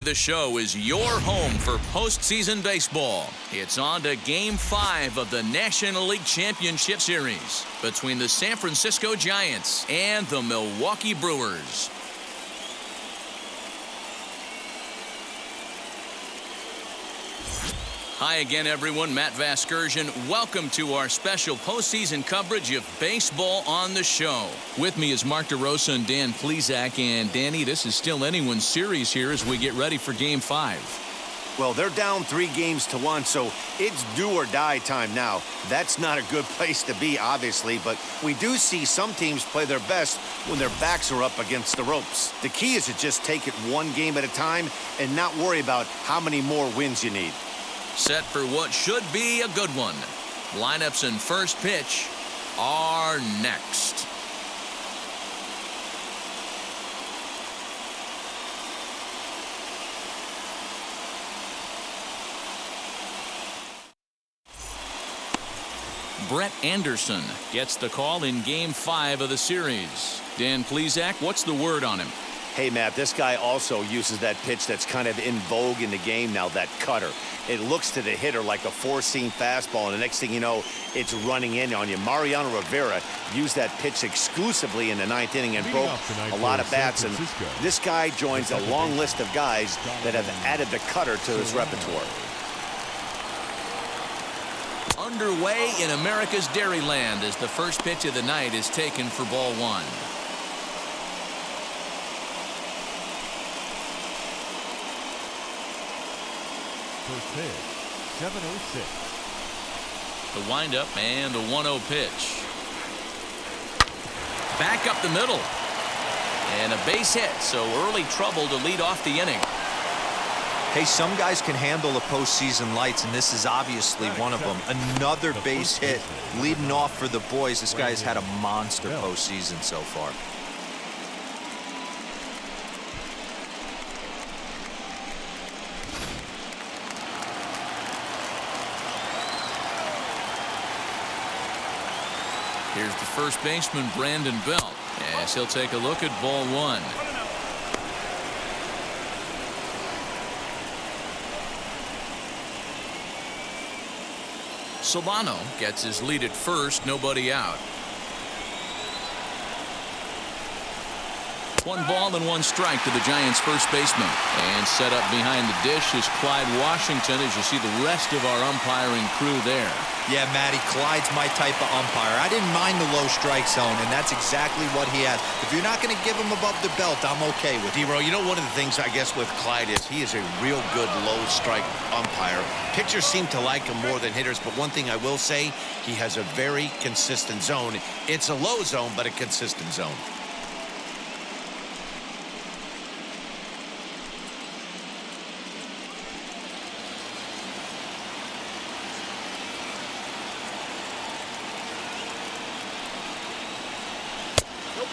The Show is your home for postseason baseball. It's on to Game 5 of the National League Championship Series between the San Francisco Giants and the Milwaukee Brewers. Hi again, everyone. Matt Vasgersian. Welcome to our special postseason coverage of baseball on the show. With me is Mark DeRosa and Dan Plesac. And Danny, this is still anyone's series here as we get ready for Game 5. Well, they're down 3-1, so it's do or die time now. That's not a good place to be, obviously, but we do see some teams play their best when their backs are up against the ropes. The key is to just take it one game at a time and not worry about how many more wins you need. Set for what should be a good one. Lineups and first pitch are next. Brett Anderson gets the call in Game 5 of the series. Dan Plesac, what's the word on him? Hey, Matt, this guy also uses that pitch that's kind of in vogue in the game now, that cutter. It looks to the hitter like a four-seam fastball, and the next thing you know, it's running in on you. Mariano Rivera used that pitch exclusively in the 9th inning and broke a lot of bats, and this guy joins a long list of guys that have added the cutter to his repertoire. Underway in America's Dairyland as the first pitch of the night is taken for ball one. First pitch, 7:06. The windup and the 1-0 pitch. Back up the middle. And a base hit, so early trouble to lead off the inning. Hey, some guys can handle the postseason lights, and this is obviously one of them. Another base hit leading off for the boys. This guy's had a monster postseason so far. Here's the first baseman, Brandon Belt, as he'll take a look at ball one. Solano gets his lead at first, nobody out. 1 ball and 1 strike to the Giants' first baseman. And set up behind the dish is Clyde Washington, as you see the rest of our umpiring crew there. Yeah, Matty, Clyde's my type of umpire. I didn't mind the low strike zone, and that's exactly what he has. If you're not going to give him above the belt, I'm okay with it. D-Row, you know, one of the things, I guess, with Clyde is he is a real good low strike umpire. Pitchers seem to like him more than hitters, but one thing I will say, he has a very consistent zone. It's a low zone, but a consistent zone.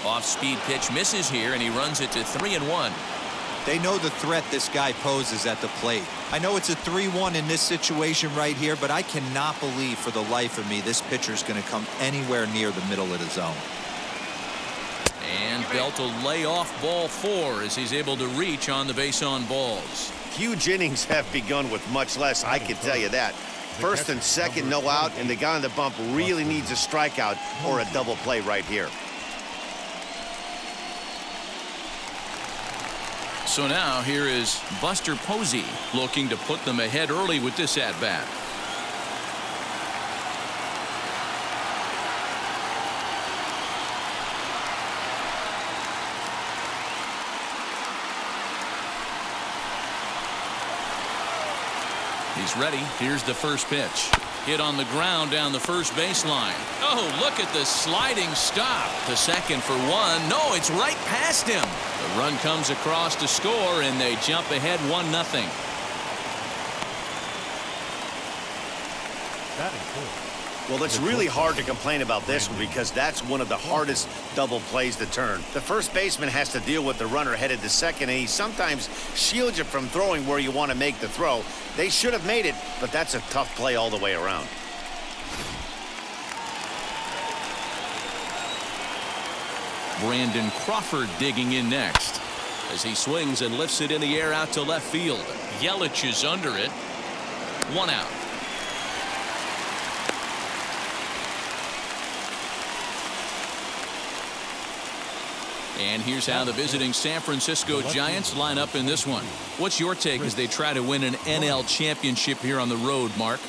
Off-speed pitch misses here, and he runs it to 3-1. They know the threat this guy poses at the plate. I know it's a 3-1 in this situation right here, but I cannot believe for the life of me this pitcher's going to come anywhere near the middle of the zone. And Belt will lay off ball 4 as he's able to reach on the base on balls. Huge innings have begun with much less, I can tell you that. First and second, no out, and the guy on the bump really needs a strikeout or a double play right here. So now here is Buster Posey looking to put them ahead early with this at-bat. He's ready. Here's the first pitch. Hit on the ground down the first baseline. Oh, look at the sliding stop. To second for 1. No, it's right past him. The run comes across to score, and they jump ahead 1-0. Well, it's really hard to complain about this one because that's one of the hardest double plays to turn. The first baseman has to deal with the runner headed to second, and he sometimes shields you from throwing where you want to make the throw. They should have made it, but that's a tough play all the way around. Brandon Crawford digging in next. as he swings and lifts it in the air out to left field. Yelich is under it. 1 out. And here's how the visiting San Francisco Giants line up in this one. What's your take as they try to win an NL championship here on the road, Mark?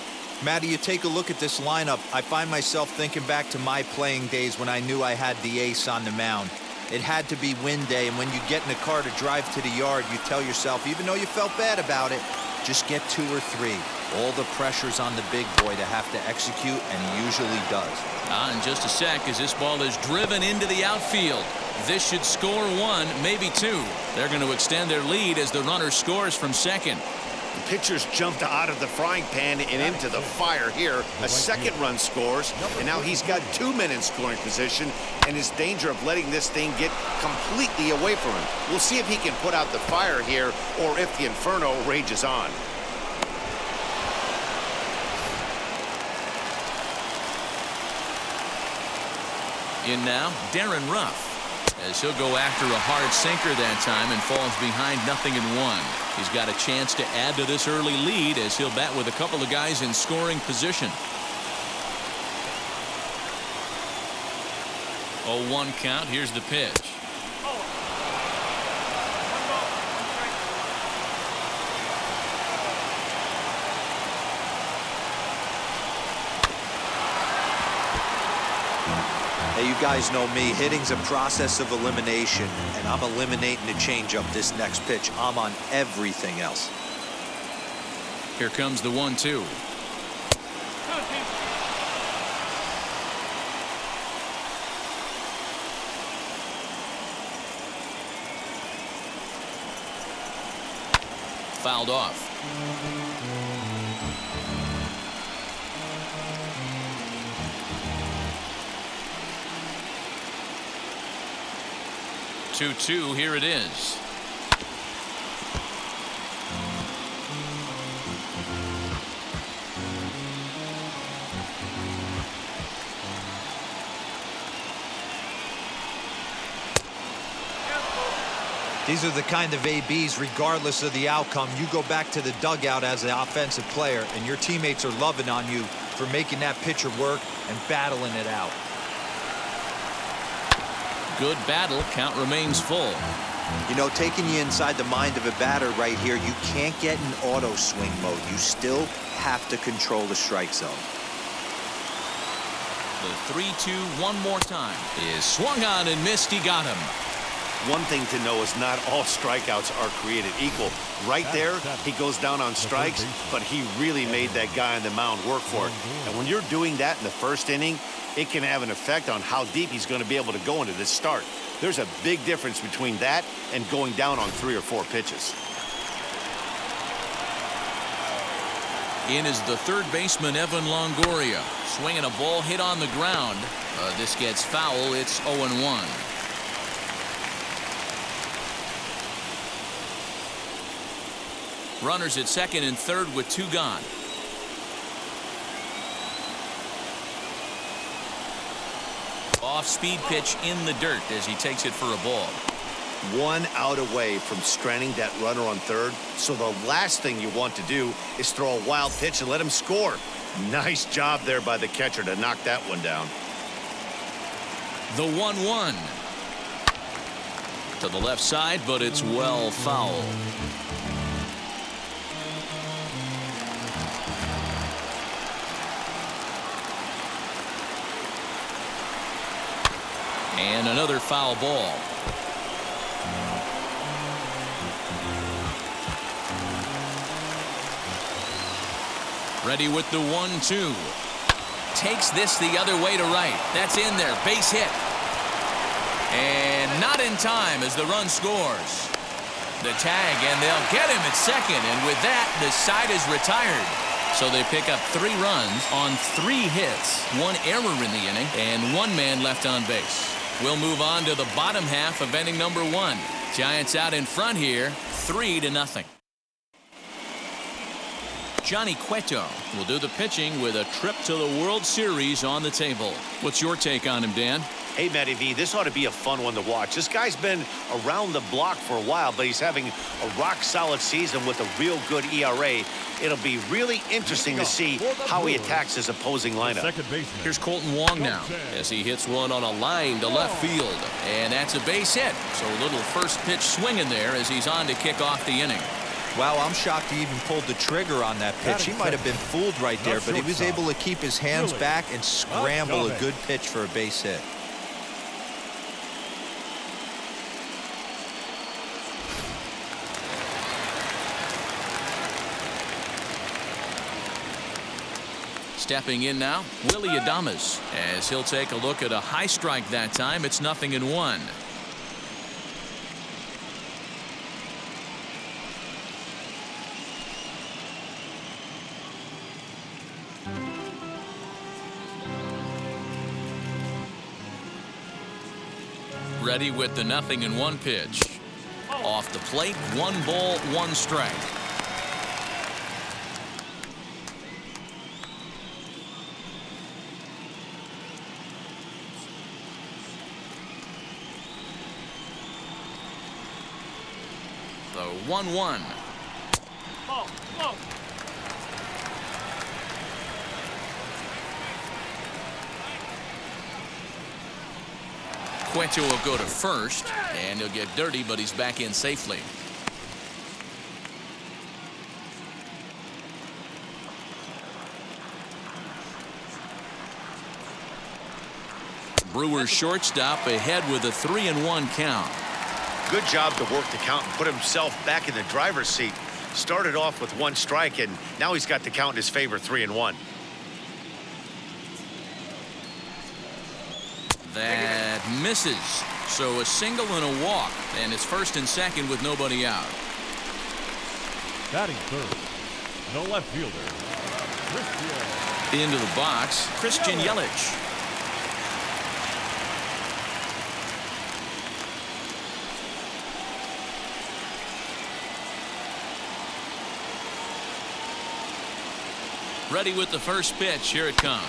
Matty, you take a look at this lineup. I find myself thinking back to my playing days when I knew I had the ace on the mound. It had to be win day, and when you get in the car to drive to the yard, you tell yourself, even though you felt bad about it, just get 2 or 3. All the pressure's on the big boy to have to execute, and he usually does. In just a sec, as this ball is driven into the outfield. This should score 1, maybe 2. They're going to extend their lead as the runner scores from second. The pitcher's jumped out of the frying pan and into the fire here. A second run scores, and now he's got 2 men in scoring position and is danger of letting this thing get completely away from him. We'll see if he can put out the fire here or if the inferno rages on. In now, Darren Ruff, as he'll go after a hard sinker that time and falls behind 0-1. He's got a chance to add to this early lead as he'll bat with a couple of guys in scoring position. 0-1 count. Here's the pitch. Hey, you guys know me. Hitting's a process of elimination, and I'm eliminating the changeup this next pitch. I'm on everything else. Here comes the 1-2. Fouled off. 2-2. Here it is. These are the kind of ABs, regardless of the outcome. You go back to the dugout as an offensive player, and your teammates are loving on you for making that pitcher work and battling it out. Good battle. Count remains full. You know, taking you inside the mind of a batter right here, you can't get in auto swing mode. You still have to control the strike zone. The 3-2 one more time is swung on and missed. He got him. One thing to know is not all strikeouts are created equal. Right there, he goes down on strikes, but he really made that guy on the mound work for it. And when you're doing that in the first inning, it can have an effect on how deep he's going to be able to go into this start. There's a big difference between that and going down on 3 or 4 pitches. In is the third baseman, Evan Longoria. Swinging a ball hit on the ground. This gets foul. It's 0-1. Runners at second and third with 2 gone. Off-speed pitch in the dirt as he takes it for a ball. 1 out away from stranding that runner on third, so the last thing you want to do is throw a wild pitch and let him score. Nice job there by the catcher to knock that one down. The 1-1 to the left side, but it's well foul. And another foul ball. Ready with the 1-2. Takes this the other way to right. That's in there. Base hit. And not in time as the run scores. The tag, and they'll get him at second. And with that, the side is retired. So they pick up 3 runs on 3 hits. 1 error in the inning, and 1 man left on base. We'll move on to the bottom half of inning number 1. Giants out in front here, 3-0. Johnny Cueto will do the pitching with a trip to the World Series on the table. What's your take on him, Dan? Hey, Matty V, this ought to be a fun one to watch. This guy's been around the block for a while, but he's having a rock-solid season with a real good ERA. It'll be really interesting to see how he attacks his opposing lineup. Here's Colton Wong now as he hits one on a line to left field. And that's a base hit. So a little first pitch swing in there as he's on to kick off the inning. Wow, I'm shocked he even pulled the trigger on that pitch. He might have been fooled right there, but he was able to keep his hands back and scramble a good pitch for a base hit. Stepping in now, Willie Adames, as he'll take a look at a high strike that time. It's 0-1. Ready with the 0-1 pitch. Off the plate, 1 ball, 1 strike. The 1-1. Cueto will go to first, and he'll get dirty, but he's back in safely. Brewers shortstop ahead with a 3-1 count. Good job to work the count and put himself back in the driver's seat. Started off with 1 strike, and now he's got the count in his favor, 3-1. That misses. So a single and a walk, and it's first and second with nobody out. Batting third, the left fielder, Christian. Into the box, Christian Yelich. Ready with the first pitch. Here it comes.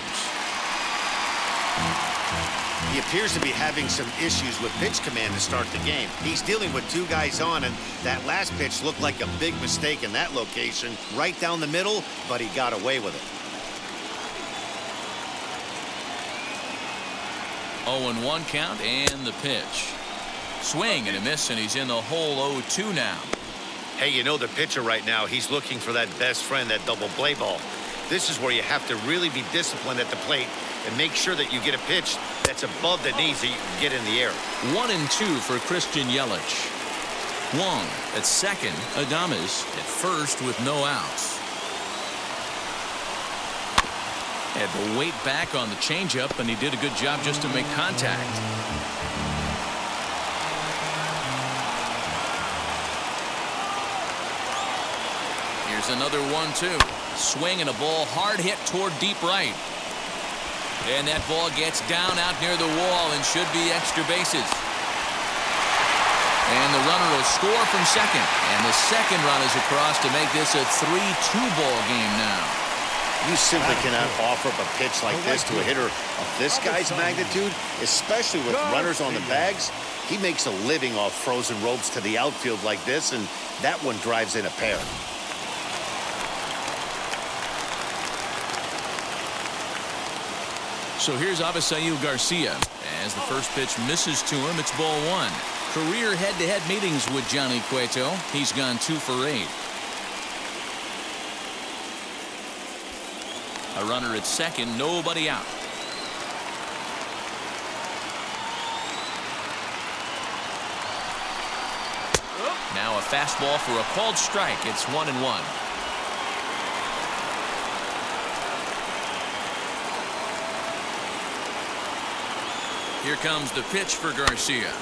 He appears to be having some issues with pitch command to start the game. He's dealing with 2 guys on, and that last pitch looked like a big mistake in that location. Right down the middle, but he got away with it. 0-1 count and the pitch. Swing and a miss, and he's in the hole 0-2 now. Hey, you know the pitcher right now, he's looking for that best friend, that double play ball. This is where you have to really be disciplined at the plate and make sure that you get a pitch that's above the knees that you can get in the air. 1-2 for Christian Yelich. Wong at second, Adames at first with no outs. Had to wait back on the changeup, and he did a good job just to make contact. Here's another 1-2. Swing and a ball hard hit toward deep right. And that ball gets down out near the wall and should be extra bases. And the runner will score from second. And the second run is across to make this a 3-2 ball game now. You simply cannot offer up a pitch like this to a hitter of this guy's magnitude, especially with runners on the bags. He makes a living off frozen ropes to the outfield like this, and that one drives in a pair. So here's Avisail Garcia. As the first pitch misses to him, it's ball 1. Career head-to-head meetings with Johnny Cueto. He's gone 2 for 8. A runner at second, nobody out. Now a fastball for a called strike. It's 1-1. Here comes the pitch for Garcia.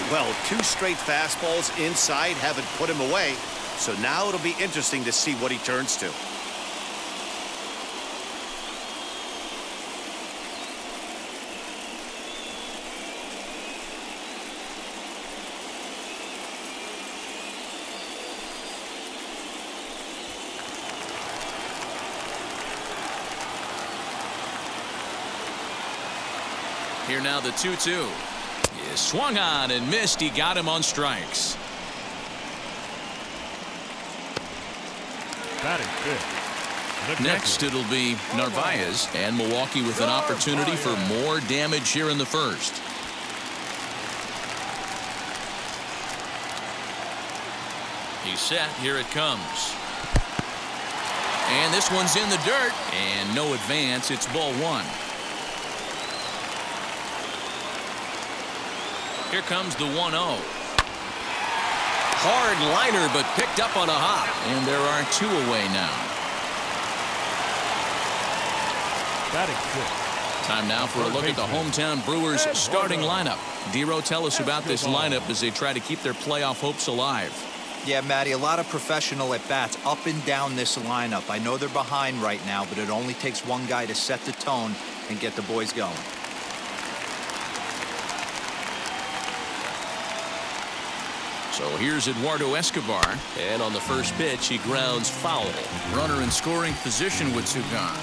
Well, 2 straight fastballs inside haven't put him away. So now it'll be interesting to see what he turns to. Here now the 2-2. He swung on and missed. He got him on strikes. Batting fifth. Next it'll be Narvaez, and Milwaukee with an opportunity for more damage here in the first. He's set. Here it comes. And this one's in the dirt. And no advance. It's ball one. Here comes the 1-0. Hard liner, but picked up on a hop. And there are two away now. Batting fifth. Time now for a look at the hometown Brewers starting lineup. Dero, tell us about this lineup as they try to keep their playoff hopes alive. Yeah, Matty, a lot of professional at-bats up and down this lineup. I know they're behind right now, but it only takes one guy to set the tone and get the boys going. So here's Eduardo Escobar, and on the first pitch he grounds foul. Runner in scoring position with two gone.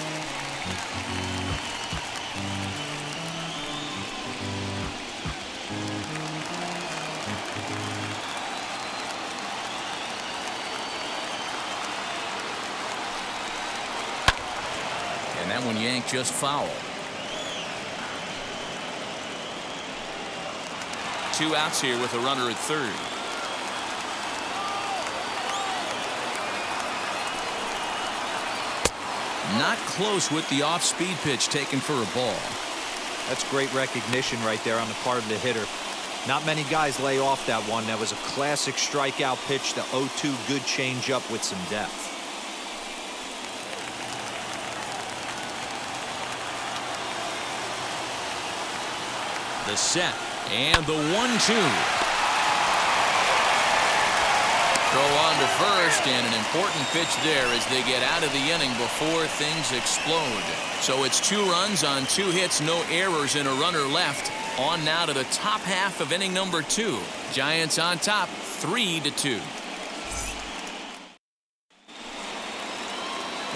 And that one yanked just foul. 2 outs here with a runner at third. Not close with the off-speed pitch taken for a ball. That's great recognition right there on the part of the hitter. Not many guys lay off that one. That was a classic strikeout pitch. The 0-2 good changeup with some depth. The set and the 1-2. Throw on to first, and an important pitch there as they get out of the inning before things explode. So it's 2 runs on 2 hits, no errors, and a runner left. On now to the top half of inning number 2. Giants on top, 3-2.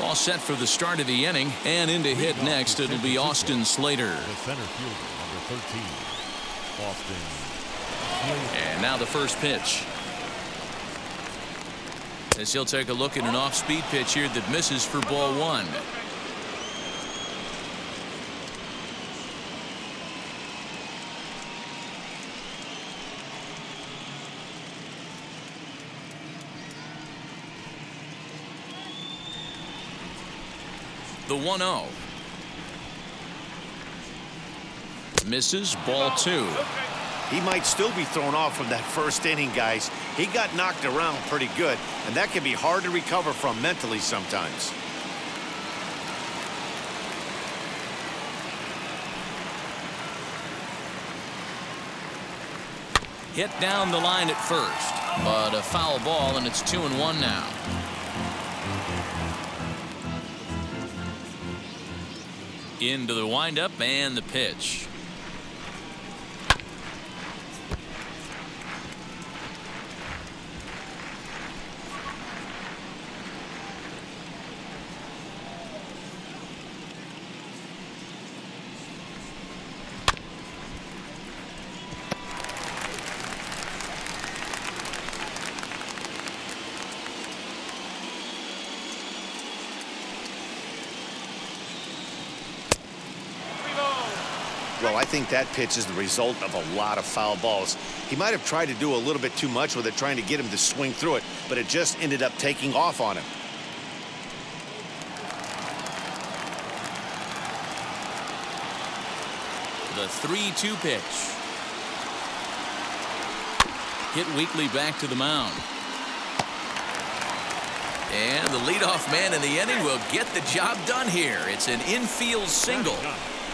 All set for the start of the inning, and in to hit next it'll be Austin Slater. The center fielder, number 13, Austin. And now the first pitch. As he'll take a look at an off-speed pitch here that misses for ball one. The 1-0. Misses, ball 2. He might still be thrown off from that first inning, guys. He got knocked around pretty good, and that can be hard to recover from mentally sometimes. Hit down the line at first, but a foul ball, and it's 2-1 now. Into the windup and the pitch. Well, I think that pitch is the result of a lot of foul balls. He might have tried to do a little bit too much with it, trying to get him to swing through it, but it just ended up taking off on him. The 3-2 pitch. Hit weakly back to the mound. And the leadoff man in the inning will get the job done here. It's an infield single.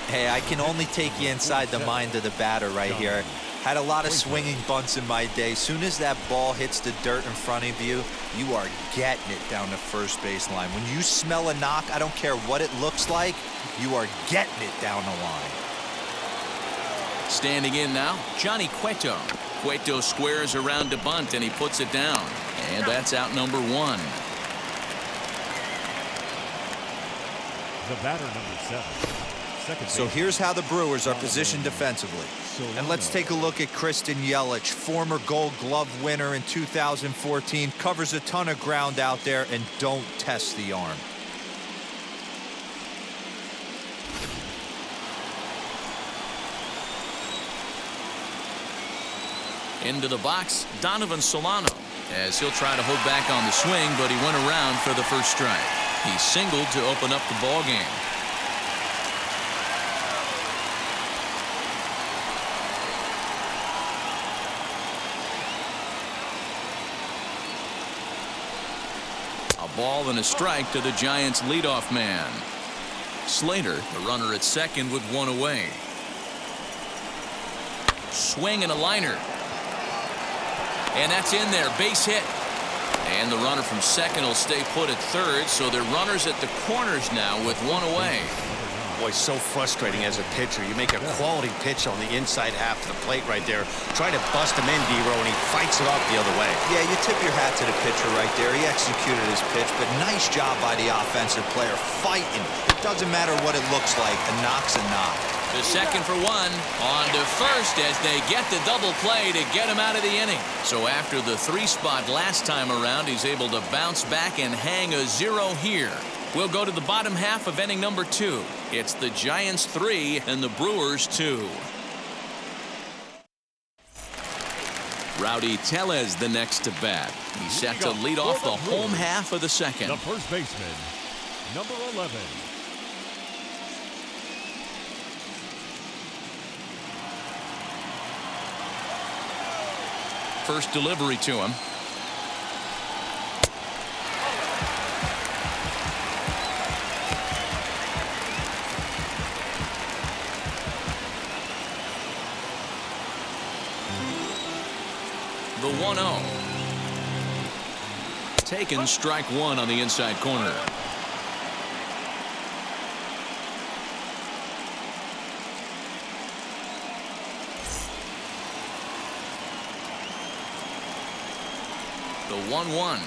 Hey, I can only take you inside the mind of the batter right here. Had a lot of swinging bunts in my day. Soon as that ball hits the dirt in front of you, you are getting it down the first base line. When you smell a knock, I don't care what it looks like, you are getting it down the line. Standing in now, Johnny Cueto. Cueto squares around to bunt, and he puts it down. And that's out number 1. The batter, number 7. So here's how the Brewers are positioned defensively. And let's take a look at Christian Yelich, former Gold Glove winner in 2014, covers a ton of ground out there, and don't test the arm. Into the box, Donovan Solano, as he'll try to hold back on the swing, but he went around for the first strike. He singled to open up the ball game. A ball and a strike to the Giants' leadoff man. Slater, the runner at second with 1 away. Swing and a liner. And that's in there, base hit. And the runner from second will stay put at third, so they're runners at the corners now with 1 away. Boy, so frustrating as a pitcher. You make a quality pitch on the inside half of the plate right there. Try to bust him in, D-Row, and he fights it off the other way. Yeah, you tip your hat to the pitcher right there. He executed his pitch, but nice job by the offensive player fighting. It doesn't matter what it looks like. A knock's a knock. To second for 1. On to first as they get the double play to get him out of the inning. So after the 3 spot last time around, he's able to bounce back and hang a 0 here. We'll go to the bottom half of inning number 2. It's the Giants 3 and the Brewers 2. Rowdy Tellez the next to bat. He's set to lead off the home half of the second. The first baseman, number 11. First delivery to him. The 1-0. Taken, strike 1 on the inside corner. The 1-1.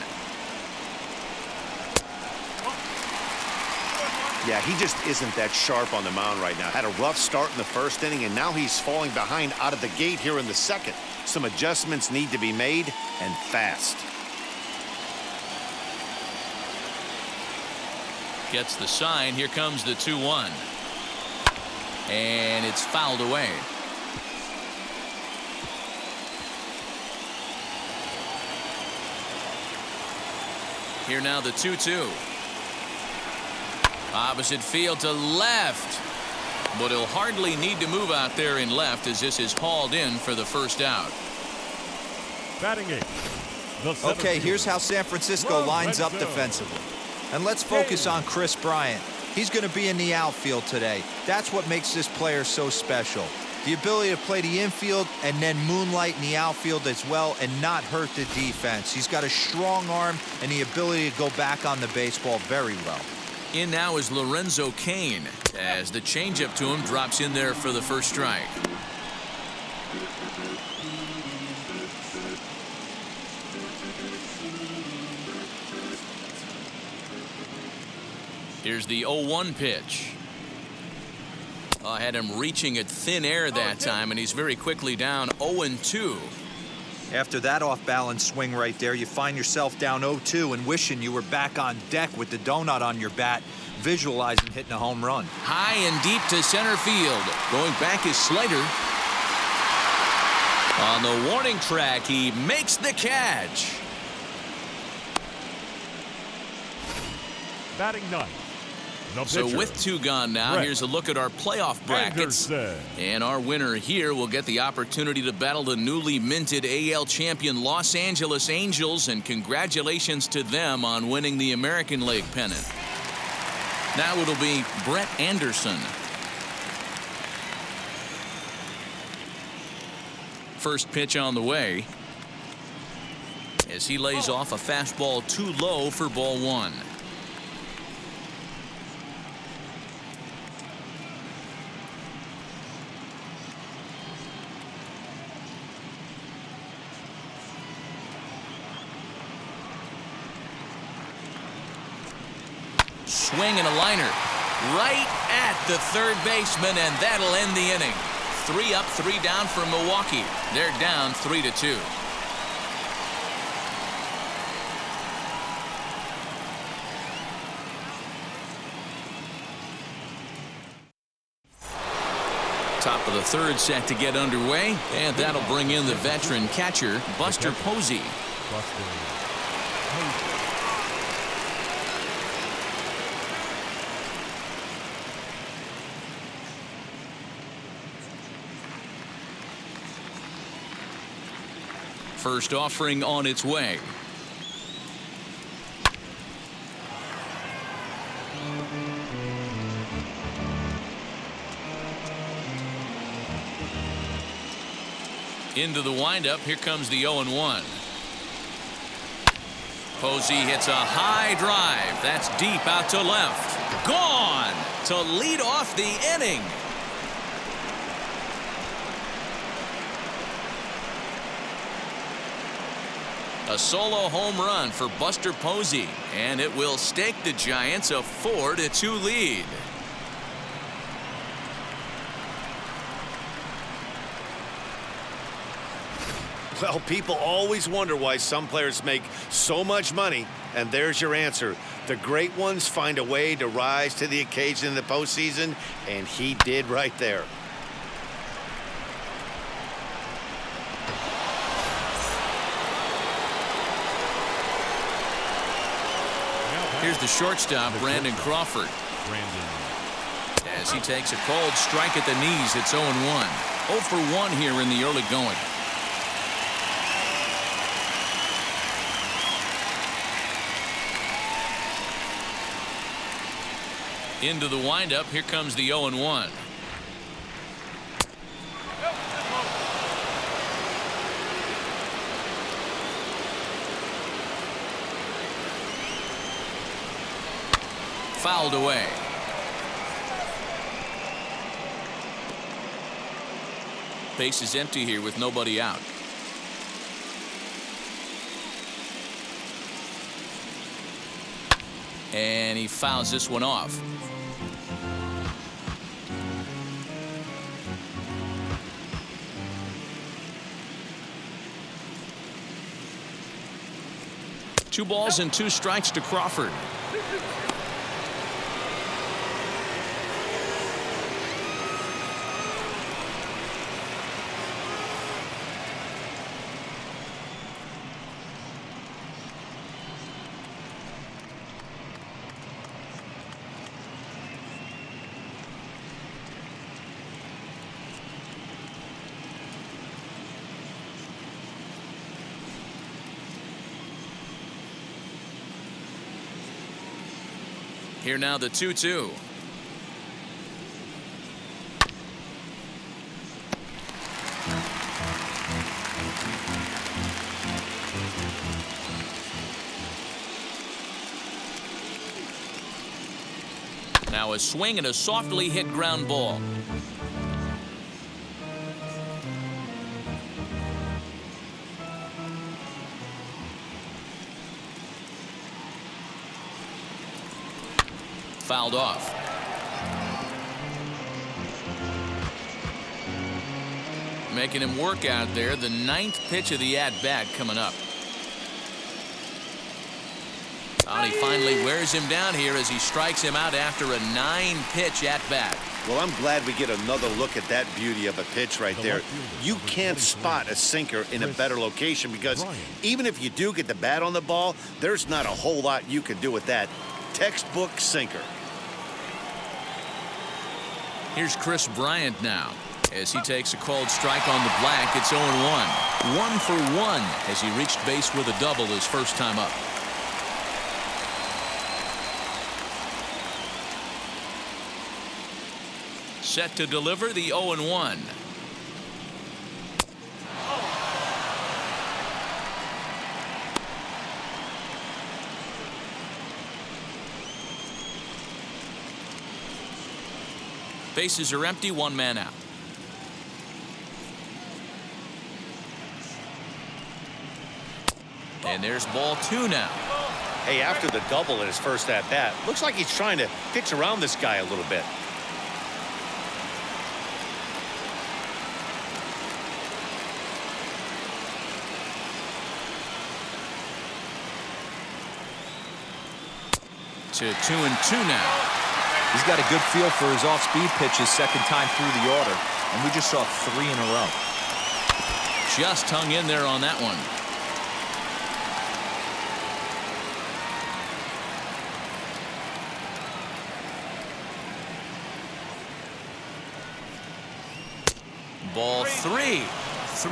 Yeah, he just isn't that sharp on the mound right now. Had a rough start in the first inning, and now he's falling behind out of the gate here in the second. Some adjustments need to be made, and fast. Gets the sign. Here comes the 2-1. And it's fouled away. Here now the 2-2. Opposite field to left. But he'll hardly need to move out there in left as this is hauled in for the first out. Batting 8. Okay, here's how San Francisco lines up defensively. And let's focus on Kris Bryant. He's going to be in the outfield today. That's what makes this player so special. The ability to play the infield and then moonlight in the outfield as well and not hurt the defense. He's got a strong arm and the ability to go back on the baseball very well. In now is Lorenzo Kane as the changeup to him drops in there for the first strike. Here's the 0-1 pitch. I had him reaching at thin air that time, and he's very quickly down 0-2. After that off-balance swing right there, you find yourself down 0-2 and wishing you were back on deck with the donut on your bat, visualizing hitting a home run. High and deep to center field. Going back is Slater. On the warning track, he makes the catch. Batting 9. So with 2 gone now, here's a look at our playoff brackets. And our winner here will get the opportunity to battle the newly minted AL champion Los Angeles Angels, and congratulations to them on winning the American League pennant. Now it'll be Brett Anderson. First pitch on the way as he lays off a fastball too low for ball one. Swing and a liner right at the third baseman, and that'll end the inning. 3 up, 3 down for Milwaukee. They're down 3-2. Top of the third set to get underway, and that'll bring in the veteran catcher, Buster Posey. First offering on its way. Into the windup. Here comes the 0-1. Posey hits a high drive. That's deep out to left. Gone to lead off the inning. A solo home run for Buster Posey, and it will stake the Giants a 4-2 lead. Well, people always wonder why some players make so much money, and there's your answer. The great ones find a way to rise to the occasion in the postseason, and he did right there. Here's the shortstop, Brandon Crawford. As he takes a cold strike at the knees, it's 0-1. 0 for 1 here in the early going. Into the windup. Here comes the 0-1. Fouled away. Base is empty here with nobody out. And he fouls this one off. Two balls and 2 strikes to Crawford. Here now the 2-2. Now a swing and a softly hit ground ball. Fouled off. Making him work out there. The 9th pitch of the at-bat coming up. And he finally wears him down here as he strikes him out after a 9-pitch at-bat. Well, I'm glad we get another look at that beauty of a pitch right there. You can't spot a sinker in a better location because even if you do get the bat on the ball, there's not a whole lot you can do with that. Textbook sinker. Here's Chris Bryant now as he takes a cold strike on the black. It's 0-1. 1 for 1 as he reached base with a double his first time up. Set to deliver the 0-1. Bases are empty, one man out. And there's ball 2 now. Hey, after the double in his first at-bat, looks like he's trying to pitch around this guy a little bit. To 2-2 now. He's got a good feel for his off-speed pitches second time through the order, and we just saw 3 in a row. Just hung in there on that one. Ball 3.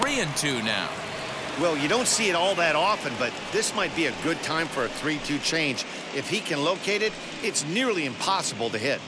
3-2 now. Well, you don't see it all that often, but this might be a good time for a 3-2 change. If he can locate it, it's nearly impossible to hit.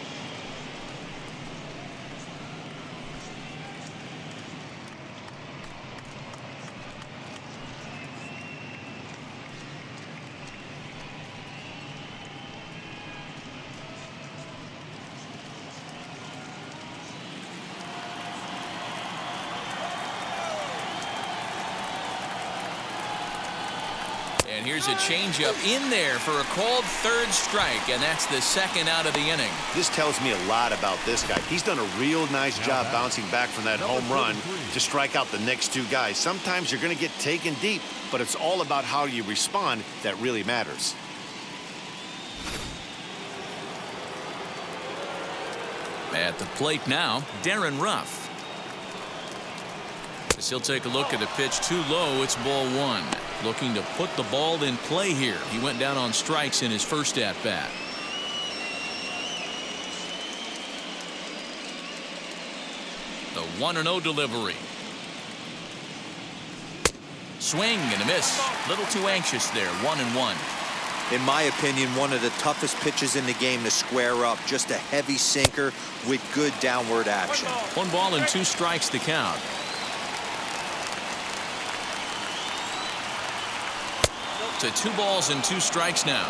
And here's a changeup in there for a called 3rd strike, and that's the 2nd out of the inning. This tells me a lot about this guy. He's done a real nice job bouncing back from that home run to strike out the next 2 guys. Sometimes you're going to get taken deep, but it's all about how you respond that really matters. At the plate now, Darren Ruff. As he'll take a look at the pitch too low, it's ball 1. Looking to put the ball in play here. He went down on strikes in his first at-bat. The 1-0 delivery. Swing and a miss. Little too anxious there. 1-1. In my opinion, one of the toughest pitches in the game to square up. Just a heavy sinker with good downward action. 1 ball and 2 strikes to count. To 2 balls and 2 strikes now.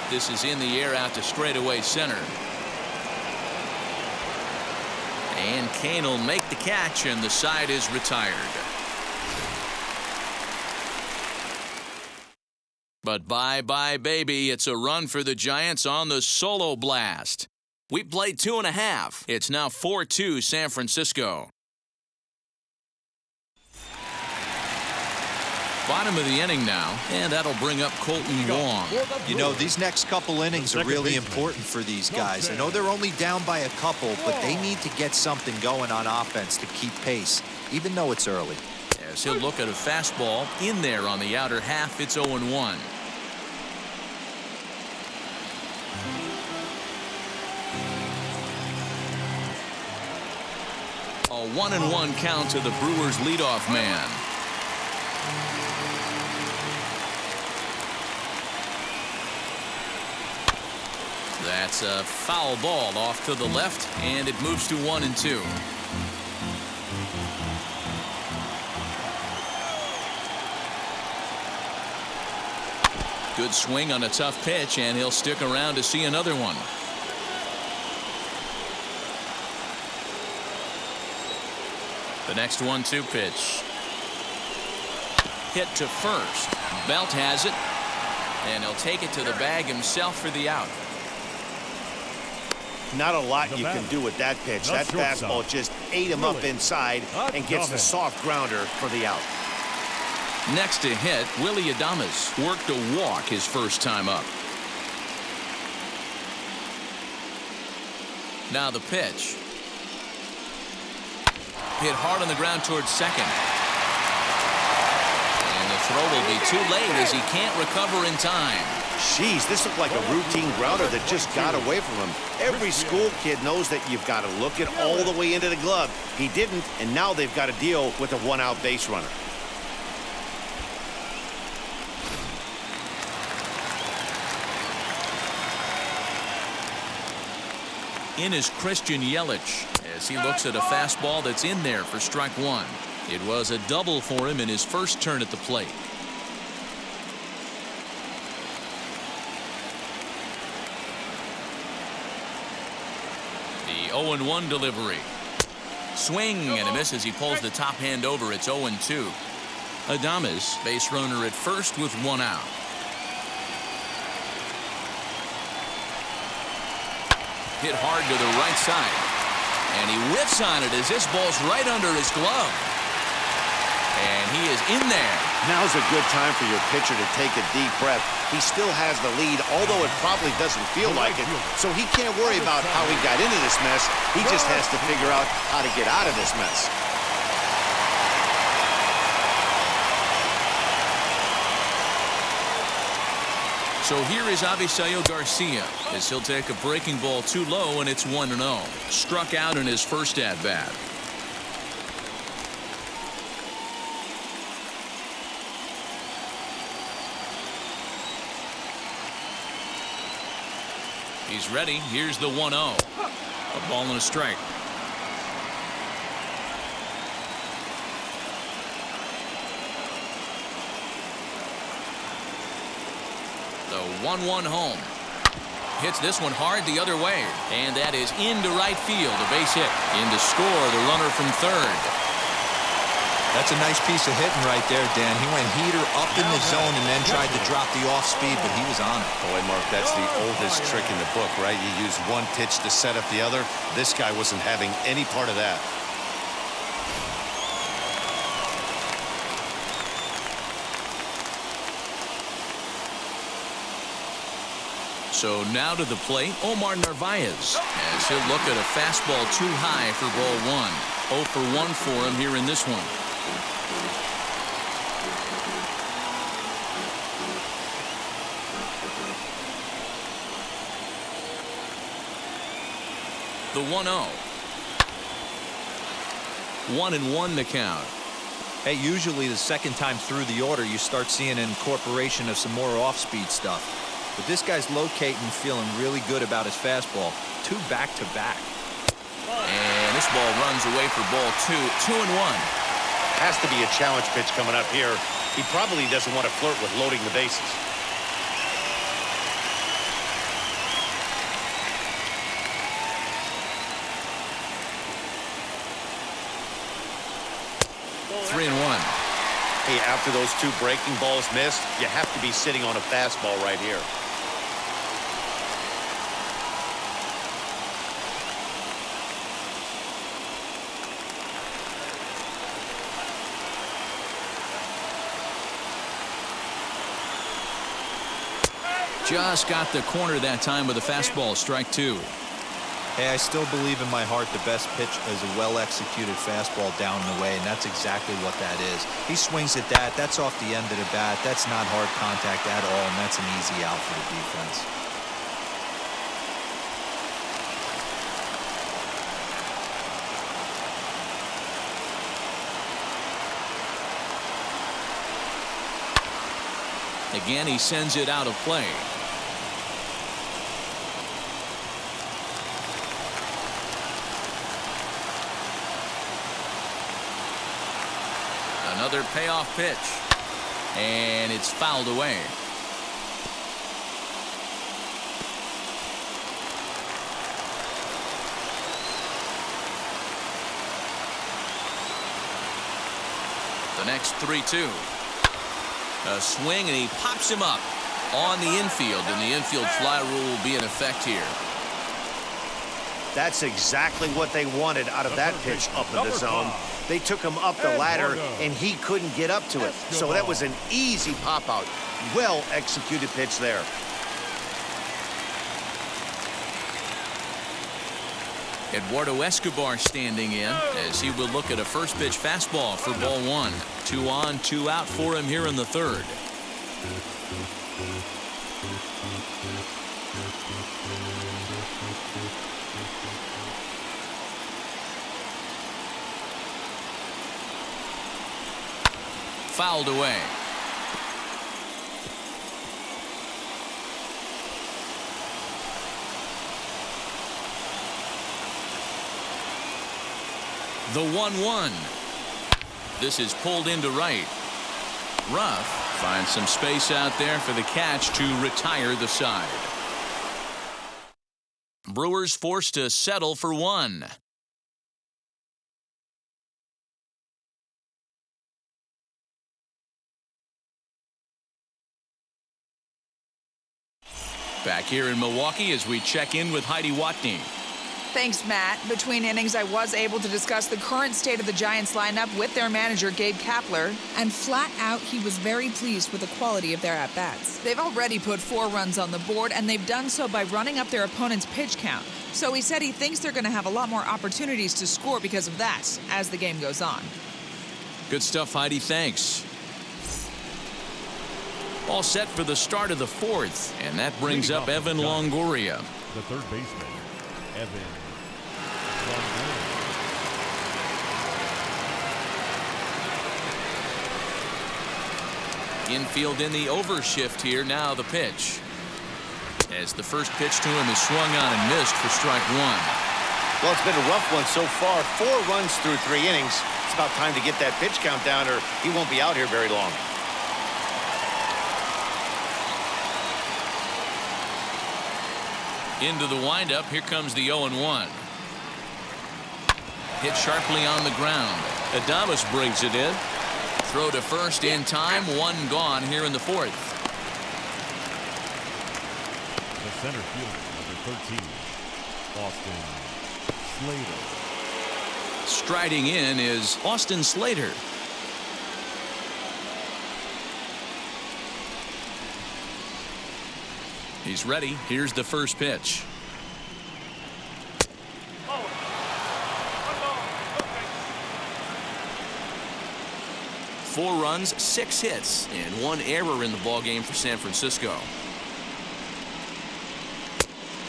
This is in the air out to straightaway center. And Kane will make the catch, and the side is retired. But bye-bye, baby. It's a run for the Giants on the solo blast. We played 2.5. It's now 4-2 San Francisco. Bottom of the inning now, and that'll bring up Colton Wong. You know, these next couple innings are really important for these guys. I know they're only down by a couple, but they need to get something going on offense to keep pace, even though it's early. As he'll look at a fastball in there on the outer half, it's 0-1. A 1-1 count to the Brewers leadoff man. That's a foul ball off to the left, and it moves to 1-2. Good swing on a tough pitch, and he'll stick around to see another one. The next 1-2 pitch. Hit to first. Belt has it, and he'll take it to the bag himself for the out. Not a lot you can do with that pitch. That fastball just ate him up inside and gets the soft grounder for the out. Next to hit, Willie Adames worked a walk his first time up. Now the pitch. Hit hard on the ground towards second. And the throw will be too late as he can't recover in time. Jeez, this looked like a routine grounder that just got away from him. Every school kid knows that you've got to look it all the way into the glove. He didn't, and now they've got to deal with a 1-out base runner. In is Christian Yelich as he looks at a fastball that's in there for strike 1. It was a double for him in his first turn at the plate. 0-1 delivery. Swing and a miss as he pulls the top hand over. It's 0-2. Adames, base runner at first with one out. Hit hard to the right side. And he whiffs on it as this ball's right under his glove. And he is in there. Now's a good time for your pitcher to take a deep breath. He still has the lead, although it probably doesn't feel like it. So he can't worry about how he got into this mess. He just has to figure out how to get out of this mess. So here is Avisayo Garcia as he'll take a breaking ball too low, and it's 1-0. Struck out in his first at-bat. He's ready. Here's the 1-0. A ball and a strike. The 1-1 home. Hits this one hard the other way. And that is into right field. A base hit. In to score the runner from third. That's a nice piece of hitting right there, Dan. He went heater up in the zone and then tried to drop the off speed, but he was on it. Boy, Mark, that's the oldest trick in the book, right? You use one pitch to set up the other. This guy wasn't having any part of that. So now to the plate, Omar Narvaez, as he'll look at a fastball too high for ball one. 0 for 1 for him here in this one. The 1-0. 1-1 the count. Hey, usually the second time through the order, you start seeing an incorporation of some more off-speed stuff. But this guy's locating, feeling really good about his fastball. 2 back-to-back. And this ball runs away for ball 2. 2-1. Has to be a challenge pitch coming up here. He probably doesn't want to flirt with loading the bases. Three and one. Hey, after those 2 breaking balls missed, you have to be sitting on a fastball right here. Just got the corner that time with a fastball. Strike 2. Hey, I still believe in my heart the best pitch is a well-executed fastball down and away, and that's exactly what that is. He swings at that. That's off the end of the bat. That's not hard contact at all, and that's an easy out for the defense. Again, he sends it out of play. Another payoff pitch. And it's fouled away. The next 3-2. A swing, and he pops him up on the infield, and the infield fly rule will be in effect here. That's exactly what they wanted out of that pitch up in the zone. They took him up the ladder, and he couldn't get up to it. So that was an easy pop-out. Well-executed pitch there. Eduardo Escobar standing in as he will look at a first pitch fastball for ball 1. 2 on, 2 out for him here in the third. Fouled away. The 1-1. This is pulled into right. Ruff finds some space out there for the catch to retire the side. Brewers forced to settle for one. Back here in Milwaukee as we check in with Heidi Watney. Thanks, Matt. Between innings, I was able to discuss the current state of the Giants lineup with their manager, Gabe Kapler. And flat out, he was very pleased with the quality of their at-bats. They've already put 4 runs on the board, and they've done so by running up their opponent's pitch count. So he said he thinks they're going to have a lot more opportunities to score because of that as the game goes on. Good stuff, Heidi. Thanks. All set for the start of the 4th, and that brings up Evan Longoria. The third baseman, Evan Longoria. Infield in the overshift here. Now the pitch. As the first pitch to him is swung on and missed for strike 1. Well, it's been a rough one so far. 4 runs through 3 innings. It's about time to get that pitch count down or he won't be out here very long. Into the windup. Here comes the 0-1. Hit sharply on the ground. Adames brings it in. Throw to first in time. 1 gone here in the 4th. The center fielder, number 13, Austin Slater. Striding in is Austin Slater. He's ready. Here's the first pitch. Four runs, 6 hits, and 1 error in the ballgame for San Francisco.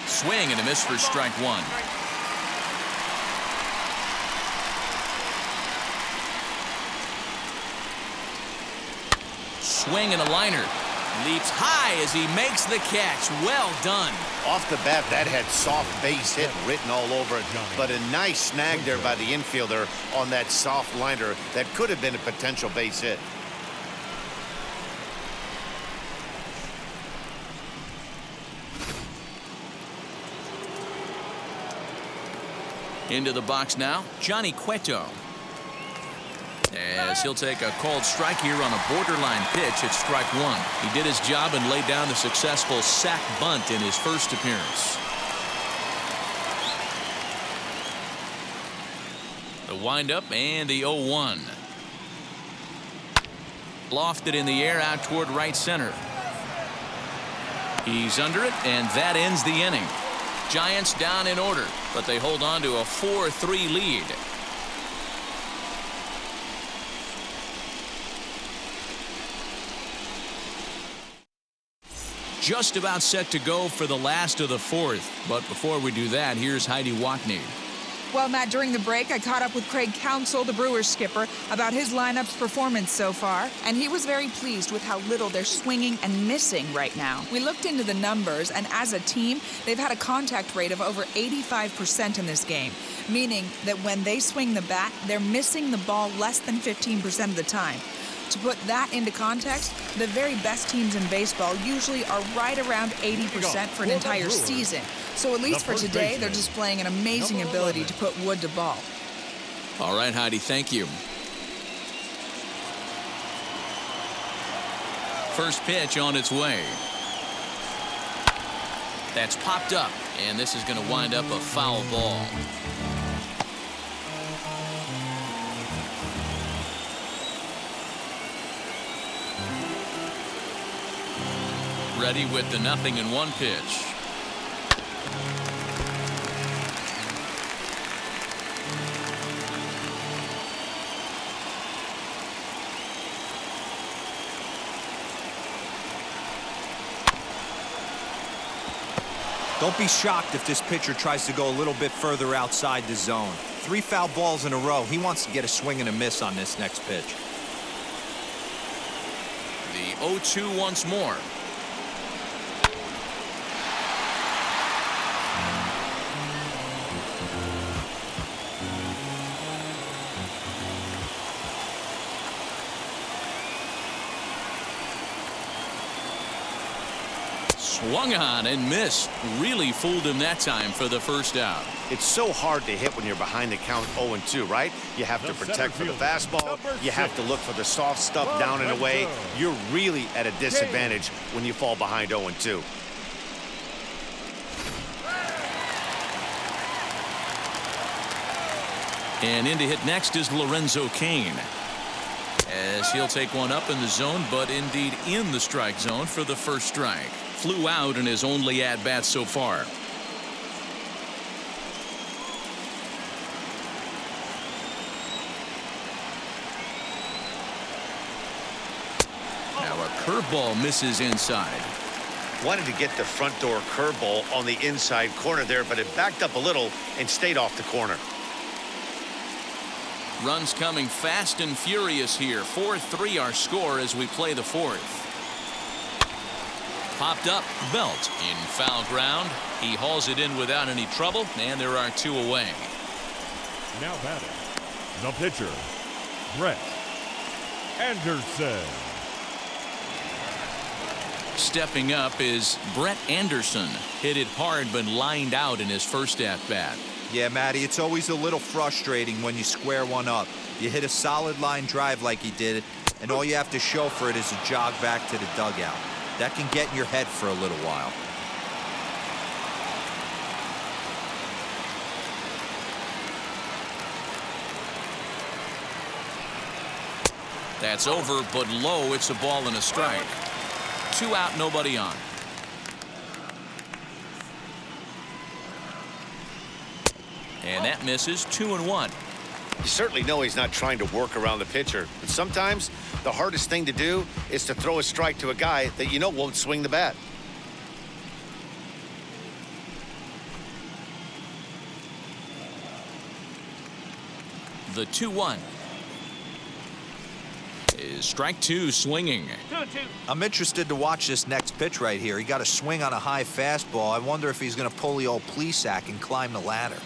Swing and a miss for strike 1. Swing and a liner. Leaps high as he makes the catch. Well done. Off the bat, that had soft base hit written all over it. But a nice snag there by the infielder on that soft liner that could have been a potential base hit. Into the box now, Johnny Cueto. As he'll take a called strike here on a borderline pitch at strike 1. He did his job and laid down the successful sac bunt in his first appearance. The windup and the 0-1. Lofted in the air out toward right center. He's under it, and that ends the inning. Giants down in order, but they hold on to a 4-3 lead. Just about set to go for the last of the 4th. But before we do that, here's Heidi Watney. Well, Matt, during the break, I caught up with Craig Counsell, the Brewers skipper, about his lineup's performance so far, and he was very pleased with how little they're swinging and missing right now. We looked into the numbers, and as a team, they've had a contact rate of over 85% in this game, meaning that when they swing the bat, they're missing the ball less than 15% of the time. To put that into context, the very best teams in baseball usually are right around 80% for an entire season. So at least for today, they're displaying an amazing ability to put wood to ball. All right, Heidi, thank you. First pitch on its way. That's popped up, and this is going to wind up a foul ball. Ready with the 0-1 pitch. Don't be shocked if this pitcher tries to go a little bit further outside the zone. 3 foul balls in a row. He wants to get a swing and a miss on this next pitch. The 0-2 once more. Swung on and missed. Really fooled him that time for the first out. It's so hard to hit when you're behind the count 0-2, right? You have to protect for the fastball. You have to look for the soft stuff down and away. You're really at a disadvantage when you fall behind 0-2. And in to hit next is Lorenzo Kane, as he'll take one up in the zone, but indeed in the strike zone for the first strike. Flew out in his only at-bat so far. Now a curveball misses inside. Wanted to get the front door curveball on the inside corner there, but it backed up a little and stayed off the corner. Runs coming fast and furious here. 4-3 our score as we play the fourth. Popped up, Belt in foul ground. He hauls it in without any trouble, and there are two away. Now batting, the pitcher, Brett Anderson. Stepping up is Brett Anderson. Hit it hard but lined out in his first at-bat. Yeah, Matty, it's always a little frustrating when you square one up. You hit a solid line drive like he did, and all you have to show for it is a jog back to the dugout. That can get in your head for a little while. That's over, but low. It's a ball and a strike. 2 out, nobody on. And that misses. 2-1. You certainly know he's not trying to work around the pitcher, but sometimes the hardest thing to do is to throw a strike to a guy that you know won't swing the bat. The 2-1 is strike 2, swinging. 2-2. I'm interested to watch this next pitch right here. He got a swing on a high fastball. I wonder if he's going to pull the old Plesac and climb the ladder.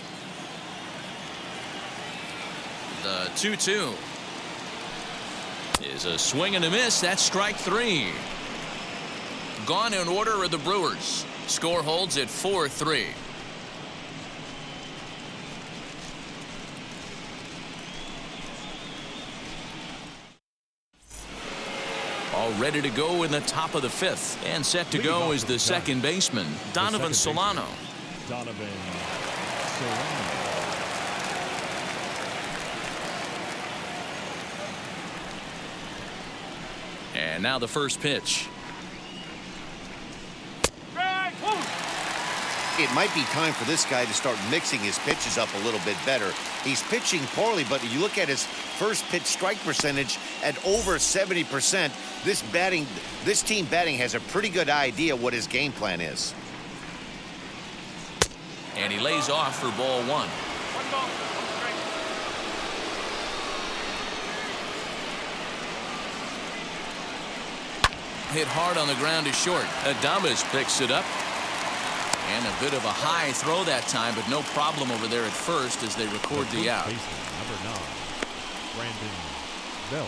The 2-2 is a swing and a miss. That's strike 3. Gone in order are the Brewers. Score holds at 4-3. All ready to go in the top of the 5th, and set to go is the second baseman, Donovan Solano. Donovan Solano. And now the first pitch. It might be time for this guy to start mixing his pitches up a little bit better. He's pitching poorly, but you look at his first pitch strike percentage at over 70%. This team batting has a pretty good idea what his game plan is. And he lays off for ball 1. 1 ball, 1 strike. Hit hard on the ground is short. Adames picks it up. And a bit of a high throw that time, but no problem over there at first as they record the out. Number 9, Brandon Belt.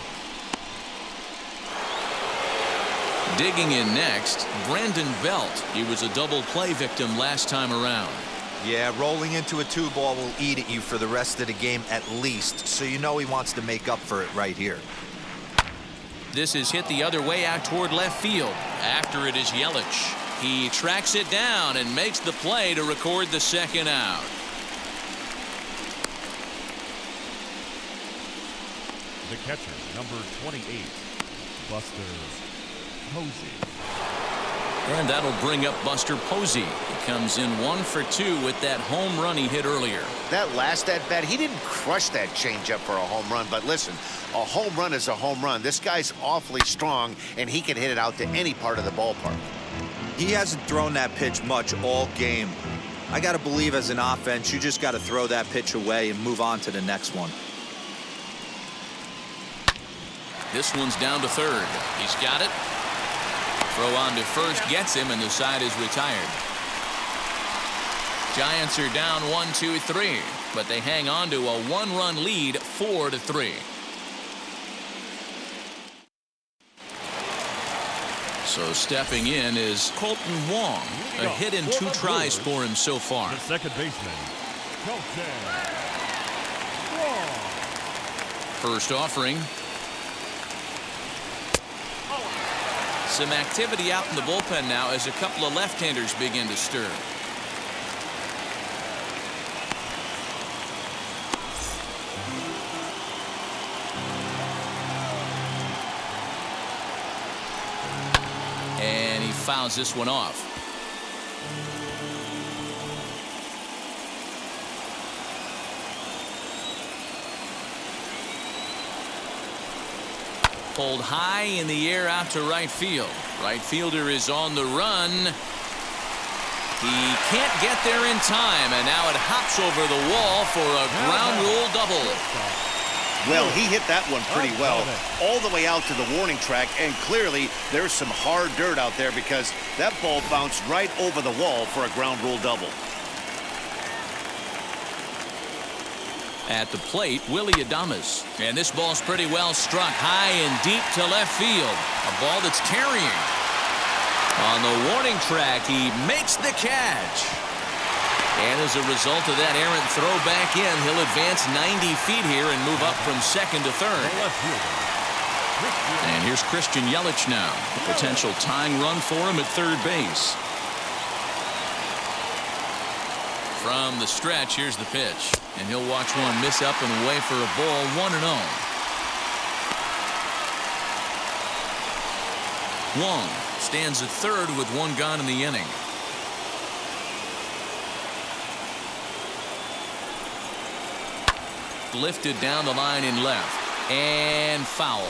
Digging in next, Brandon Belt. He was a double play victim last time around. Yeah, rolling into a 2-ball will eat at you for the rest of the game at least, so you know he wants to make up for it right here. This is hit the other way out toward left field. After it is Yelich. He tracks it down and makes the play to record the second out. The catcher, number 28, Buster Posey. And that'll bring up Buster Posey. He comes in 1 for 2 with that home run he hit earlier. That last at-bat, he didn't crush that changeup for a home run, but listen, a home run is a home run. This guy's awfully strong, and he can hit it out to any part of the ballpark. He hasn't thrown that pitch much all game. I got to believe as an offense, you just got to throw that pitch away and move on to the next one. This one's down to third. He's got it. Throw on to first gets him, and the side is retired. Giants are down 1-2-3, but they hang on to a 1-run lead, 4-3. So stepping in is Colton Wong. A hit and 2 tries for him so far. The second baseman, Colton Wong. First offering. Some activity out in the bullpen now as a couple of left-handers begin to stir. And he fouls this one off. Pulled high in the air out to right field. Right fielder is on the run. He can't get there in time, and now it hops over the wall for a ground rule double. Well, he hit that one pretty well, all the way out to the warning track, and clearly there's some hard dirt out there because that ball bounced right over the wall for a ground rule double. At the plate, Willie Adames. And this ball's pretty well struck high and deep to left field. A ball that's carrying. On the warning track, he makes the catch. And as a result of that errant throw back in, he'll advance 90 feet here and move up from second to third. And here's Christian Yelich now. A potential tying run for him at third base. From the stretch, here's the pitch. And he'll watch one miss up and away for a ball, 1-0. Wong stands at third with one gone in the inning. Lifted down the line in left. And foul.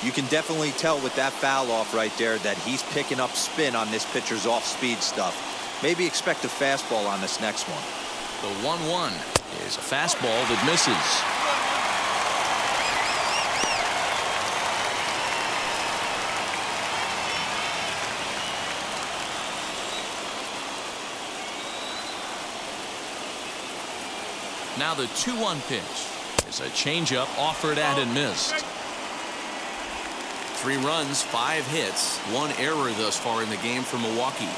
You can definitely tell with that foul off right there that he's picking up spin on this pitcher's off-speed stuff. Maybe expect a fastball on this next one. The 1-1 is a fastball that misses. Now the 2-1 pitch is a changeup offered at and missed. 3 runs, 5 hits, 1 error thus far in the game for Milwaukee.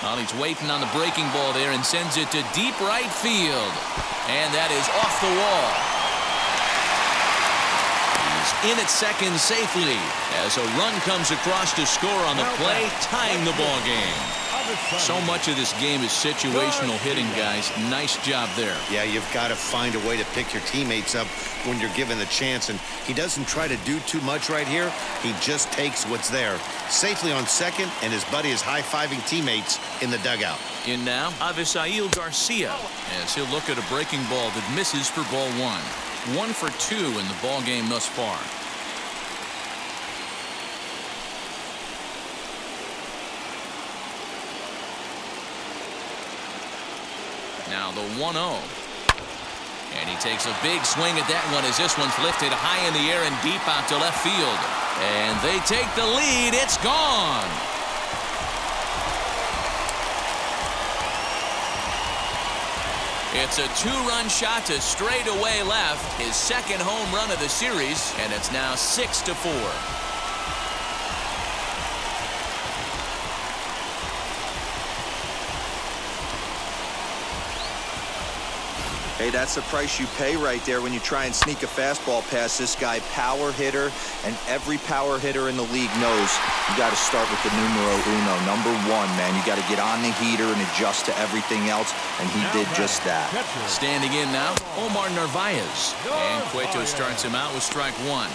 Well, he's waiting on the breaking ball there and sends it to deep right field. And that is off the wall. He's in at second safely as a run comes across to score on the play, tying the ball game. So much of this game is situational hitting, guys. Nice job there. Yeah, you've got to find a way to pick your teammates up when you're given the chance, and he doesn't try to do too much right here. He just takes what's there. Safely on second, and his buddy is high-fiving teammates in the dugout. In now, Avisail Garcia, as he'll look at a breaking ball that misses for ball 1. 1 for 2 in the ball game thus far. Now the 1-0. And he takes a big swing at that one as this one's lifted high in the air and deep out to left field. And they take the lead. It's gone. It's a 2-run shot to straightaway left. His second home run of the series. And it's now 6-4. Hey, that's the price you pay right there when you try and sneak a fastball past this guy. Power hitter, and every power hitter in the league knows you got to start with the numero uno, number 1, man. You got to get on the heater and adjust to everything else, and he did just that. Standing in now, Omar Narvaez. And Cueto starts him out with strike 1.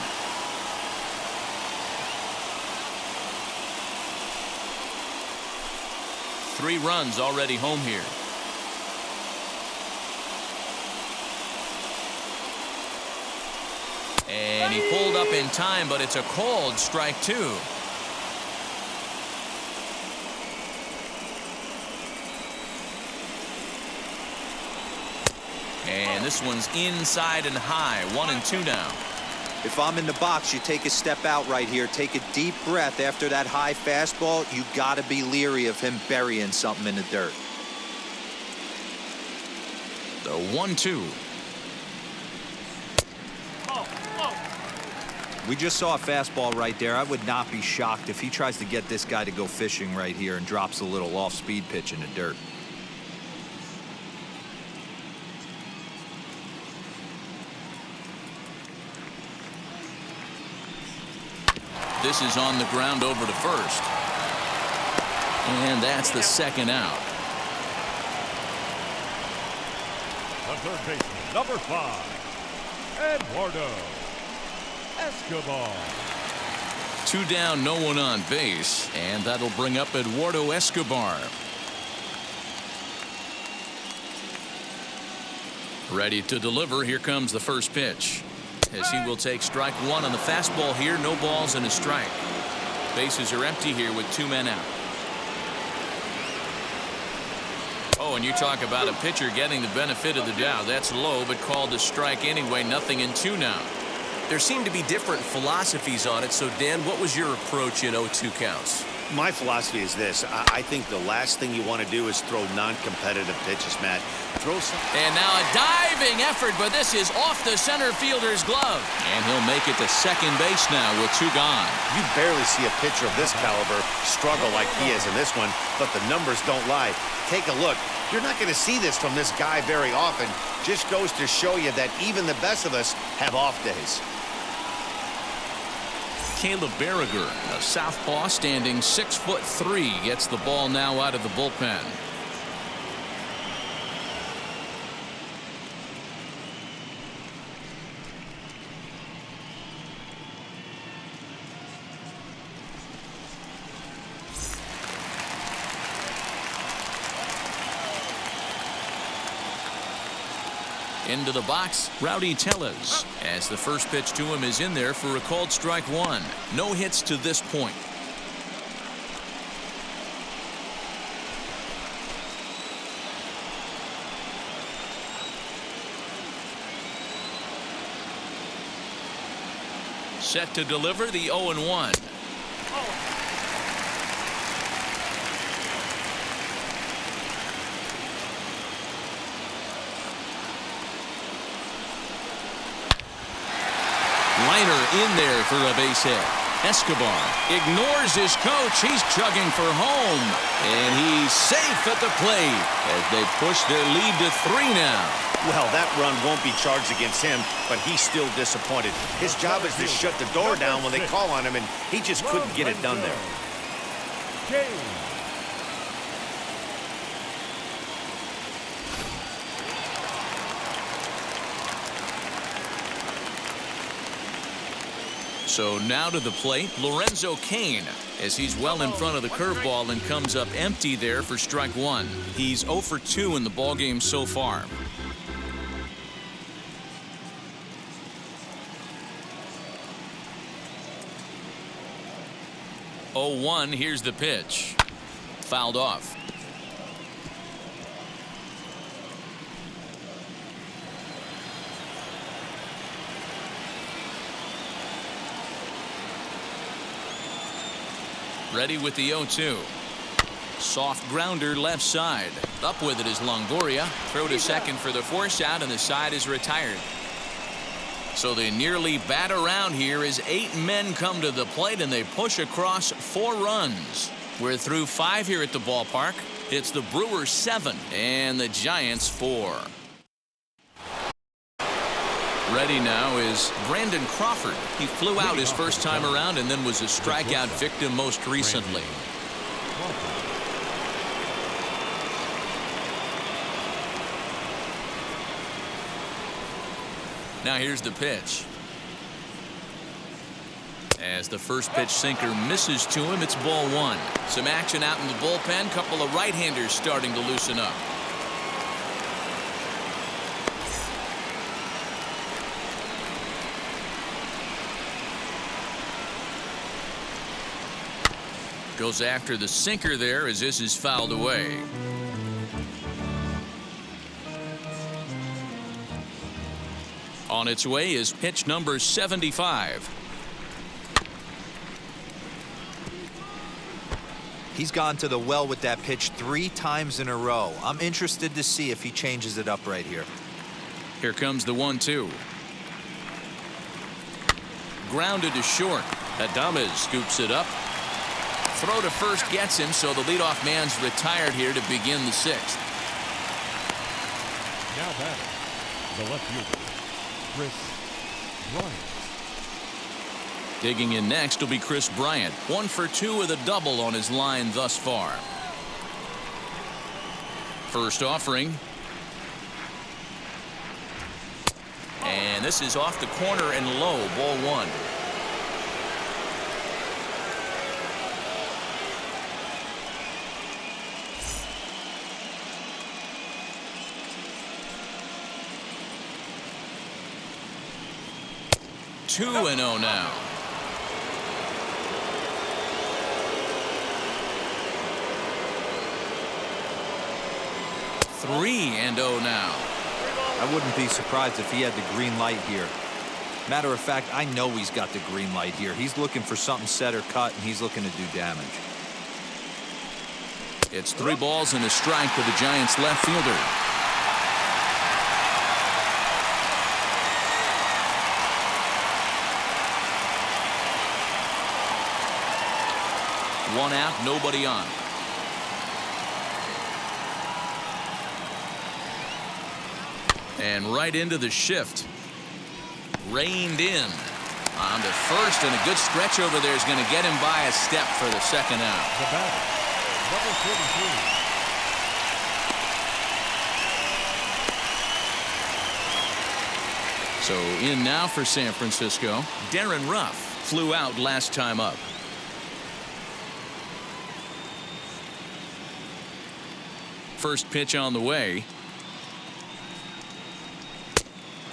Three runs already home here. And he pulled up in time, but it's a called strike 2. And this one's inside and high. 1-2 now. If I'm in the box, you take a step out right here. Take a deep breath after that high fastball. You got to be leery of him burying something in the dirt. The 1-2. We just saw a fastball right there. I would not be shocked if he tries to get this guy to go fishing right here and drops a little off-speed pitch in the dirt. This is on the ground over to first. And that's the second out. The third baseman, number 5, Eduardo Escobar. 2 down, no one on base, and that'll bring up Eduardo Escobar. Ready to deliver. Here comes the first pitch, as he will take strike 1 on the fastball here. No balls and a strike. Bases are empty here with 2 men out. Oh, and you talk about a pitcher getting the benefit of the doubt. That's low, but called a strike anyway. Nothing in 2 now. There seem to be different philosophies on it. So, Dan, what was your approach in 0-2 counts? My philosophy is this. I think the last thing you want to do is throw non-competitive pitches, Matt. Throw some. And now a diving effort, but this is off the center fielder's glove. And he'll make it to second base now with 2 gone. You barely see a pitcher of this caliber struggle like he is in this one, but the numbers don't lie. Take a look. You're not going to see this from this guy very often. Just goes to show you that even the best of us have off days. Caleb Berriger, a southpaw standing 6'3", gets the ball now out of the bullpen. Into the box, Rowdy Tellez, as the first pitch to him is in there for a called strike 1. No hits to this point. Set to deliver the 0-1. Liner in there for a base hit. Escobar ignores his coach. He's chugging for home. And he's safe at the plate as they push their lead to 3 now. Well, that run won't be charged against him, but he's still disappointed. His job is to shut the door down when they call on him, and he just couldn't get it done there. Kane. So now to the plate, Lorenzo Kane, as he's well in front of the curveball and comes up empty there for strike 1. He's 0 for 2 in the ballgame so far. Oh, 1, here's the pitch. Fouled off. Ready with the 0-2. Soft grounder left side. Up with it is Longoria. Throw to second for the force out, and the side is retired. So they nearly bat around here as 8 men come to the plate, and they push across 4 runs. We're through 5 here at the ballpark. It's the Brewers 7 and the Giants 4. Ready now is Brandon Crawford. He flew out his first time around and then was a strikeout victim most recently. Now here's the pitch. As the first pitch sinker misses to him, it's ball 1. Some action out in the bullpen. Couple of right-handers starting to loosen up. Goes after the sinker there as this is fouled away. On its way is pitch number 75. He's gone to the well with that pitch 3 times in a row. I'm interested to see if he changes it up right here. Here comes the 1-2. grounded to short. Adames scoops it up. Throw to first gets him, so the leadoff man's retired here to begin the sixth. Now batting, the left fielder, Chris Bryant. Digging in next will be Chris Bryant. 1 for 2 with a double on his line thus far. First offering. And this is off the corner and low. Ball 1. Two and 0 now. Three and 0 now. I wouldn't be surprised if he had the green light here. Matter of fact, I know he's got the green light here. He's looking for something set or cut, and he's looking to do damage. It's 3 balls and a strike for the Giants left fielder. One out, nobody on. And right into the shift. Reined in. On to first, and a good stretch over there is going to get him by a step for the second out. The batter, number 43. So in now for San Francisco. Darren Ruff flew out last time up. First pitch on the way.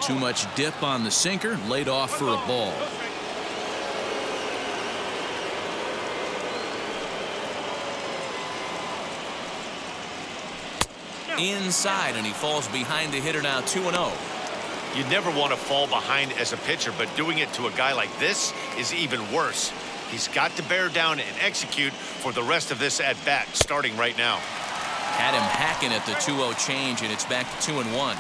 Too much dip on the sinker, laid off for a ball. Inside, and he falls behind the hitter now. 2-0. You never want to fall behind as a pitcher, but doing it to a guy like this is even worse. He's got to bear down and execute for the rest of this at bat, starting right now. Had him hacking at the 2-0 change, and it's back to 2-1.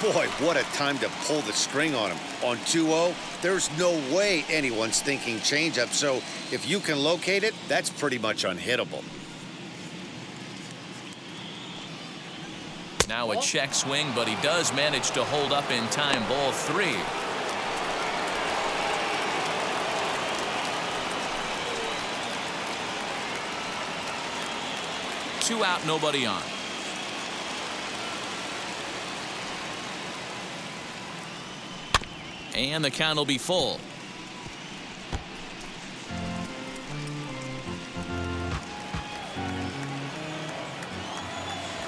Boy, what a time to pull the string on him. On 2-0, there's no way anyone's thinking changeup, so if you can locate it, that's pretty much unhittable. Now a check swing, but he does manage to hold up in time. Ball 3. Two out, nobody on. And the count will be full.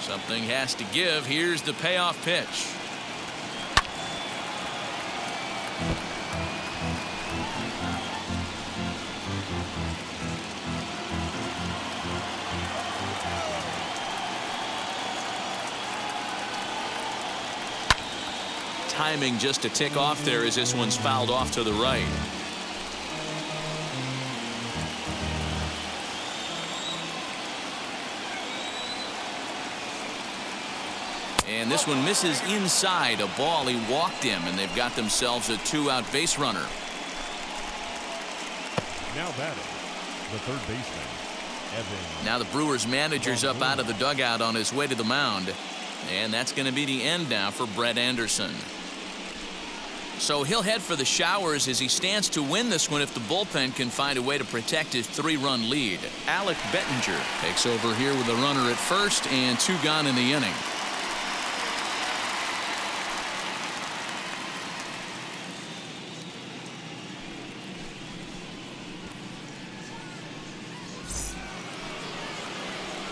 Something has to give. Here's the payoff pitch. Timing just to tick off there as this one's fouled off to the right. And this one misses inside. A ball. He walked him, and they've got themselves a 2-out base runner. Now batting, the third baseman, Evan. Now the Brewers manager's up out of the dugout on his way to the mound. And that's going to be the end now for Brett Anderson. So he'll head for the showers as he stands to win this one if the bullpen can find a way to protect his 3-run lead. Alec Bettinger takes over here with a runner at first and 2 gone in the inning.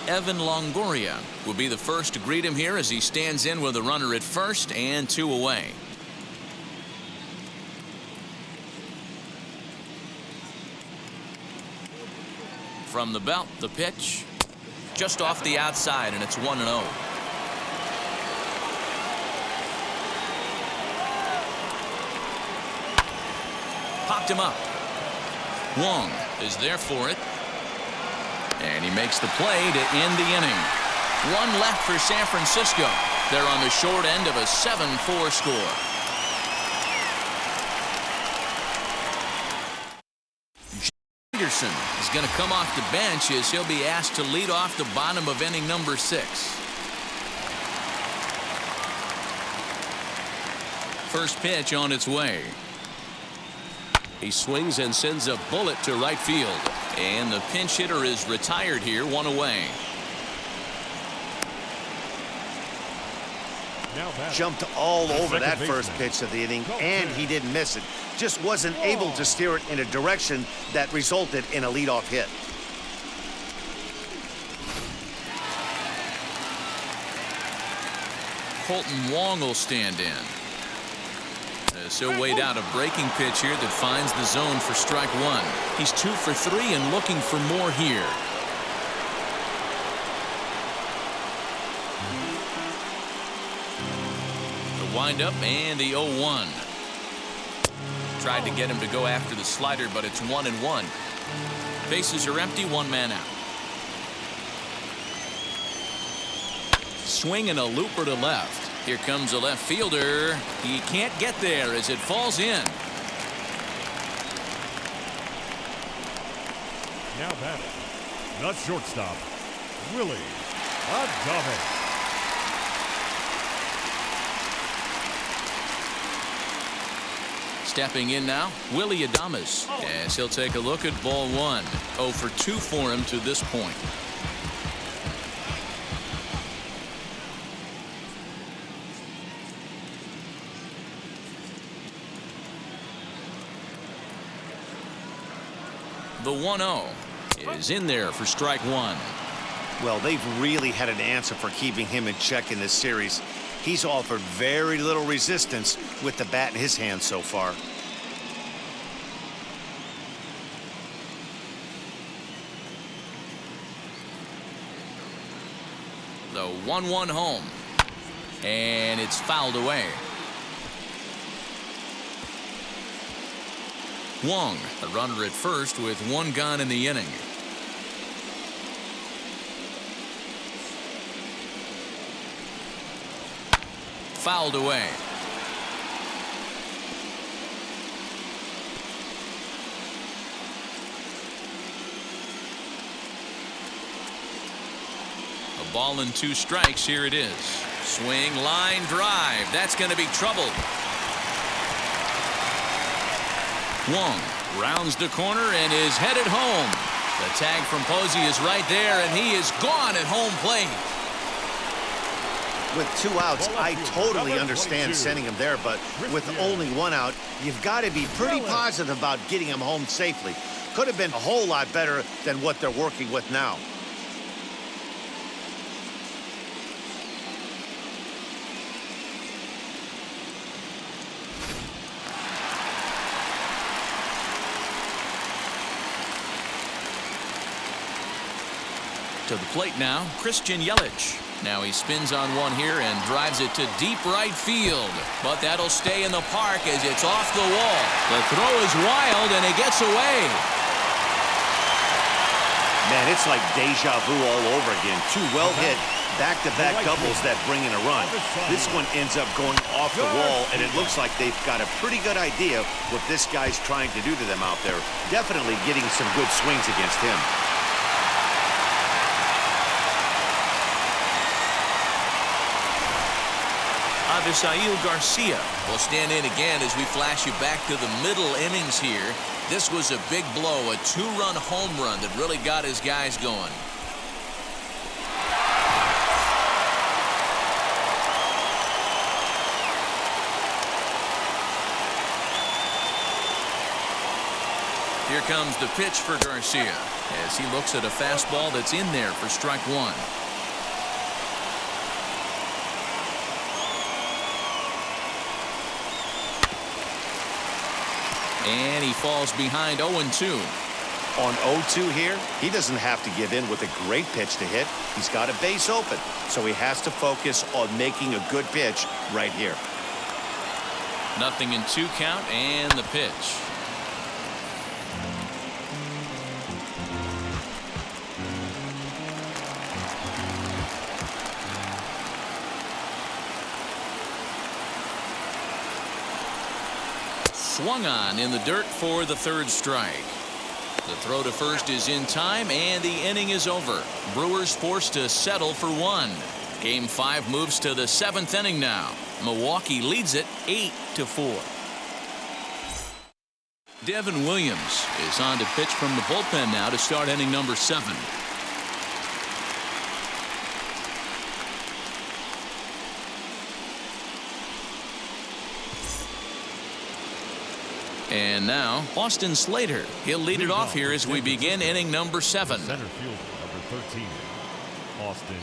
Evan Longoria will be the first to greet him here as he stands in with a runner at first and 2 away. From the belt, the pitch just off the outside, and it's 1-0. Popped him up. Wong is there for it. And he makes the play to end the inning. 1 left for San Francisco. They're on the short end of a 7-4 score. Peterson is going to come off the bench as he'll be asked to lead off the bottom of inning number 6. First pitch on its way. He swings and sends a bullet to right field. And the pinch hitter is retired here, 1 away. Jumped all over that first pitch of the inning, and he didn't miss it. Just wasn't able to steer it in a direction that resulted in a leadoff hit. Colton Wong will stand in. So weighed out a breaking pitch here that finds the zone for strike 1. He's 2 for 3 and looking for more here. The windup and the 0-1. Tried to get him to go after the slider, but it's 1-1. Bases are empty, 1 man out. Swing and a looper to left. Here comes a left fielder. He can't get there as it falls in. Now batting, the shortstop, Willie Adames. Stepping in now, Willie Adames, as he'll take a look at ball 1. 0 for 2 for him to this point. The 1-0 is in there for strike 1. Well, they've really had an answer for keeping him in check in this series. He's offered very little resistance with the bat in his hand so far. The 1-1 home. And it's fouled away. Wong, a runner at first with 1 gone in the inning. Fouled away. A ball and 2 strikes. Here it is. Swing, line drive. That's going to be trouble. Wong rounds the corner and is headed home. The tag from Posey is right there, and he is gone at home plate. With 2 outs, I totally understand sending him there, but with only 1 out, you've got to be pretty positive about getting him home safely. Could have been a whole lot better than what they're working with now. To the plate now, Christian Yelich. Now he spins on one here and drives it to deep right field. But that'll stay in the park as it's off the wall. The throw is wild and it gets away. Man, it's like deja vu all over again. 2 well-hit back-to-back doubles that bring in a run. This one ends up going off the wall, and it looks like they've got a pretty good idea what this guy's trying to do to them out there. Definitely getting some good swings against him. Avisail Garcia will stand in again as we flash you back to the middle innings here. This was a big blow, a 2-run home run that really got his guys going. Here comes the pitch for Garcia as he looks at a fastball that's in there for strike 1. And he falls behind 0-2. On 0-2 here, he doesn't have to give in with a great pitch to hit. He's got a base open, so he has to focus on making a good pitch right here. 0-2 count and the pitch. Swung on in the dirt for the 3rd strike. The throw to first is in time, and the inning is over. Brewers forced to settle for one. Game 5 moves to the 7th inning now. Milwaukee leads it 8-4. Devin Williams is on to pitch from the bullpen now to start inning number 7. And now, Austin Slater. He'll lead it off here as we begin inning number 7. Center fielder, number 13, Austin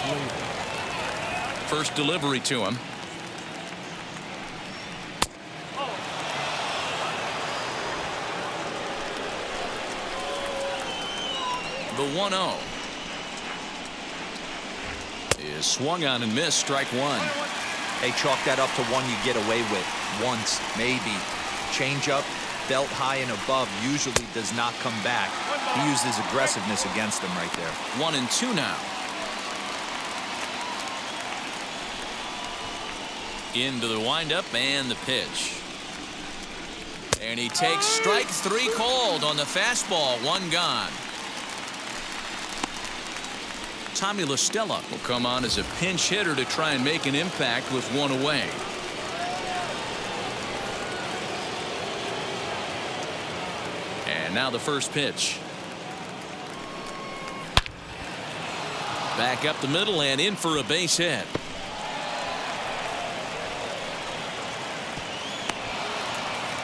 Slater. First delivery to him. The 1-0 is swung on and missed. Strike one. Hey, chalk that up to one you get away with. Once, maybe. Changeup, belt high and above, usually does not come back. He used his aggressiveness against him right there. 1-2 now. Into the windup and the pitch. And he takes strike 3 called on the fastball. 1 gone. Tommy La Stella will come on as a pinch hitter to try and make an impact with 1 away. And now the first pitch. Back up the middle and in for a base hit.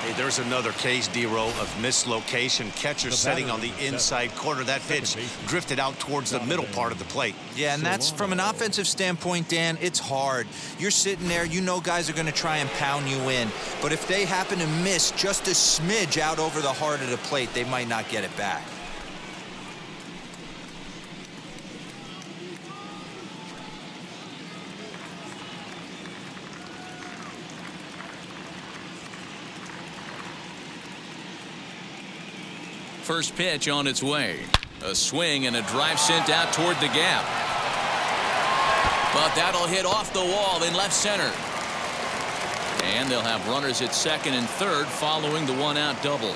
Hey, there's another case, D-Row, of mislocation. Catcher setting on the inside corner. That pitch drifted out towards the middle part of the plate. Yeah, and that's from an offensive standpoint, Dan, it's hard. You're sitting there, you know guys are going to try and pound you in. But if they happen to miss just a smidge out over the heart of the plate, they might not get it back. First pitch on its way. A swing and a drive sent out toward the gap. But that'll hit off the wall in left center. And they'll have runners at second and third following the 1-out double.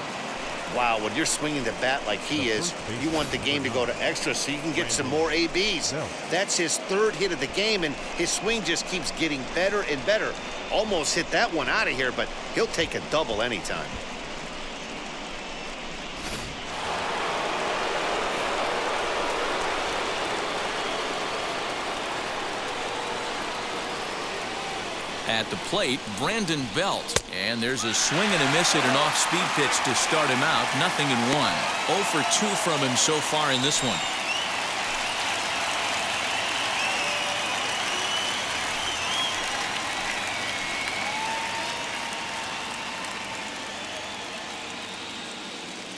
Wow, when you're swinging the bat like he is, you want the game to go to extra so you can get some more ABs. That's his 3rd hit of the game, and his swing just keeps getting better and better. Almost hit that one out of here, but he'll take a double anytime. At the plate, Brandon Belt. And there's a swing and a miss at an off-speed pitch to start him out. 0-1. 0 for 2 from him so far in this one.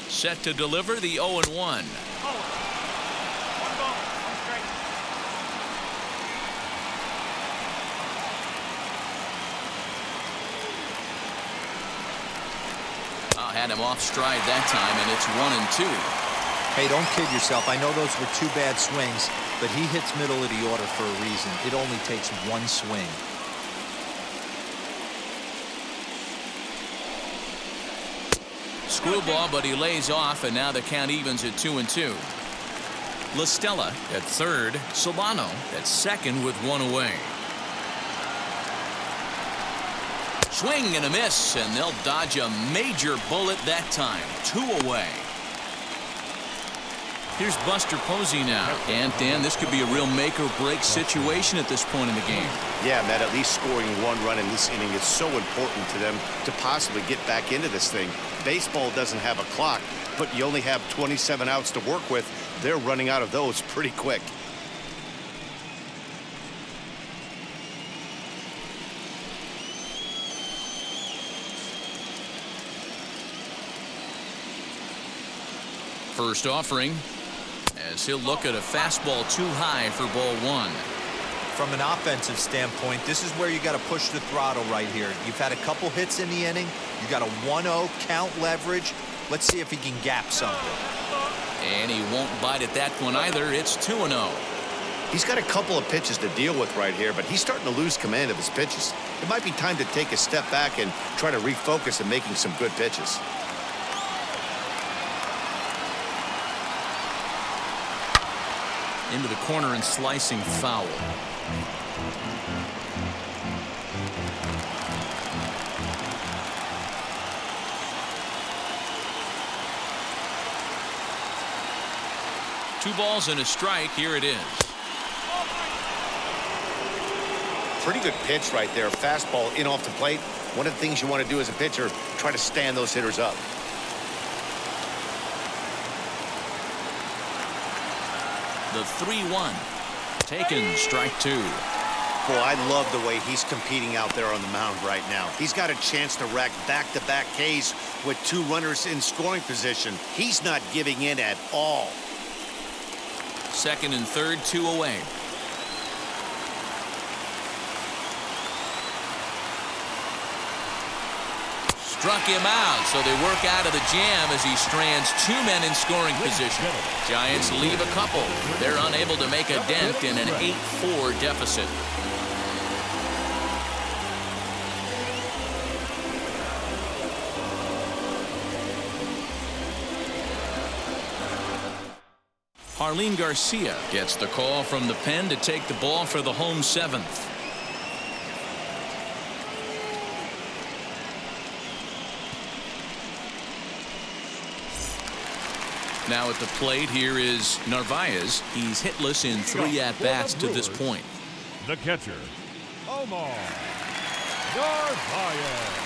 Set to deliver the 0-1. Had him off stride that time, and it's 1-2. Hey, don't kid yourself. I know those were 2 bad swings, but he hits middle of the order for a reason. It only takes 1 swing. Screwball, but he lays off, and now the count evens at 2-2. La Stella at third. Solano at second with 1 away. Swing and a miss, and they'll dodge a major bullet that time. 2 away. Here's Buster Posey now. And, Dan, this could be a real make-or-break situation at this point in the game. Yeah, Matt, at least scoring 1 run in this inning is so important to them to possibly get back into this thing. Baseball doesn't have a clock, but you only have 27 outs to work with. They're running out of those pretty quick. First offering as he'll look at a fastball too high for ball 1. From an offensive standpoint, this is where you got to push the throttle right here. You've had a couple hits in the inning. You got a 1-0 count leverage. Let's see if he can gap something. And he won't bite at that one either. It's 2-0. He's got a couple of pitches to deal with right here, but he's starting to lose command of his pitches. It might be time to take a step back and try to refocus on making some good pitches. Into the corner and slicing foul. Two balls and a strike. Here it is. Pretty good pitch right there. Fastball in off the plate. One of the things you want to do as a pitcher, try to stand those hitters up. The 3-1. Taken, strike two. Boy, I love the way he's competing out there on the mound right now. He's got a chance to rack back-to-back Ks with two runners in scoring position. He's not giving in at all. Second and third, two away. Struck him out, so they work out of the jam as he strands two men in scoring position. Giants leave a couple. They're unable to make a dent in an 8-4 deficit. Harleen Garcia gets the call from the pen to take the ball for the home seventh. Now at the plate, here is Narvaez. He's hitless in 3 at-bats to this point. The catcher, Omar Narvaez.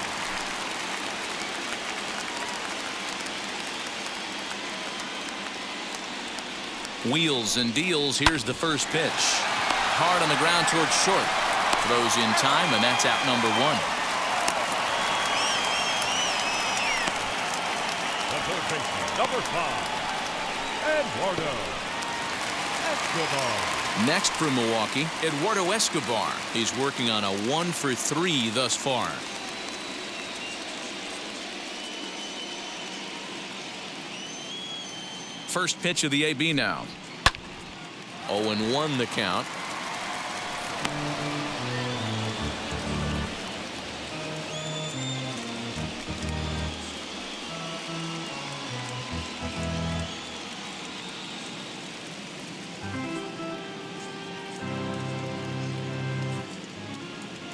Wheels and deals. Here's the first pitch. Hard on the ground towards short. Throws in time, and that's out number one. The third baseman, number 5. Eduardo Escobar. Next for Milwaukee, Eduardo Escobar. He's working on a 1-for-3 thus far. First pitch of the AB now. 0-1 the count.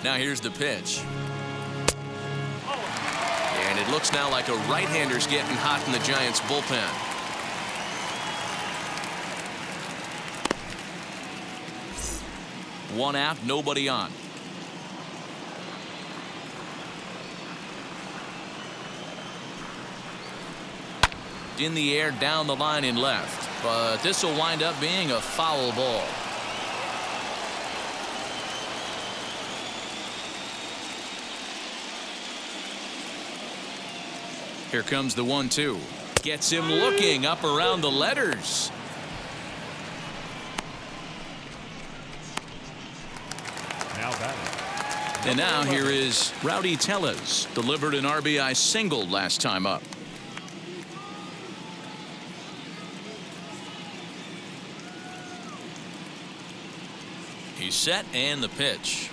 Now here's the pitch. And it looks now like a right-hander's getting hot in the Giants bullpen. One out, nobody on. In the air, down the line in left. But this will wind up being a foul ball. Here comes the 1-2. Gets him looking up around the letters. And now here is Rowdy Tellez. Delivered an RBI single last time up. He's set, and the pitch.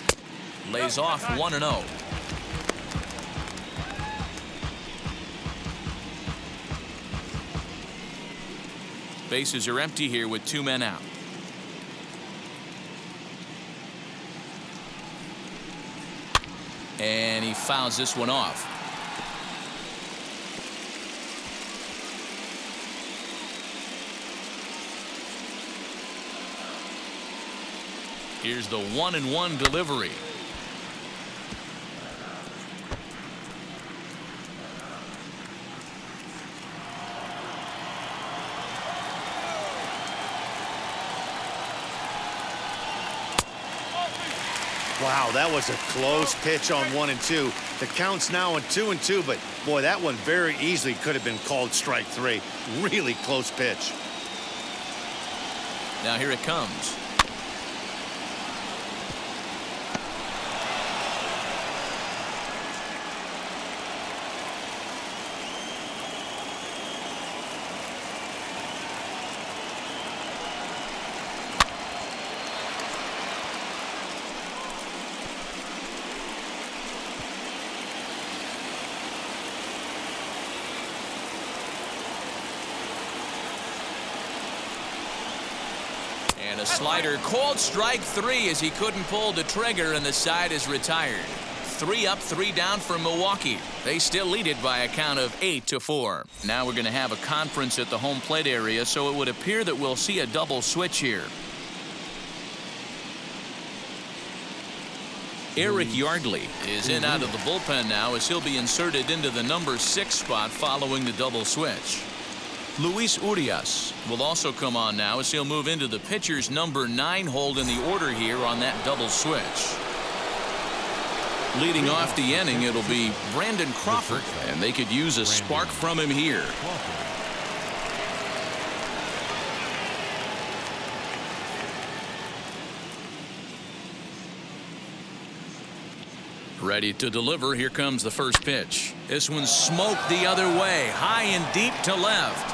Lays off 1-0. Bases are empty here with 2 men out. And he fouls this one off. Here's the 1-1 delivery. Wow, that was a close pitch on 1-2. The count's now on 2-2, but boy, that one very easily could have been called strike 3. Really close pitch. Now here it comes. And a slider, called strike 3 as he couldn't pull the trigger, and the side is retired. 3 up, 3 down for Milwaukee. They still lead it by a count of 8-4. Now we're going to have a conference at the home plate area, so it would appear that we'll see a double switch here. Eric Yardley is in out of the bullpen now as he'll be inserted into the number 6 spot following the double switch. Luis Urias will also come on now as he'll move into the pitcher's number 9 hold in the order here on that double switch. Leading off the inning, it'll be Brandon Crawford, and they could use a spark from him here. Ready to deliver. Here comes the first pitch. This one's smoked the other way, high and deep to left.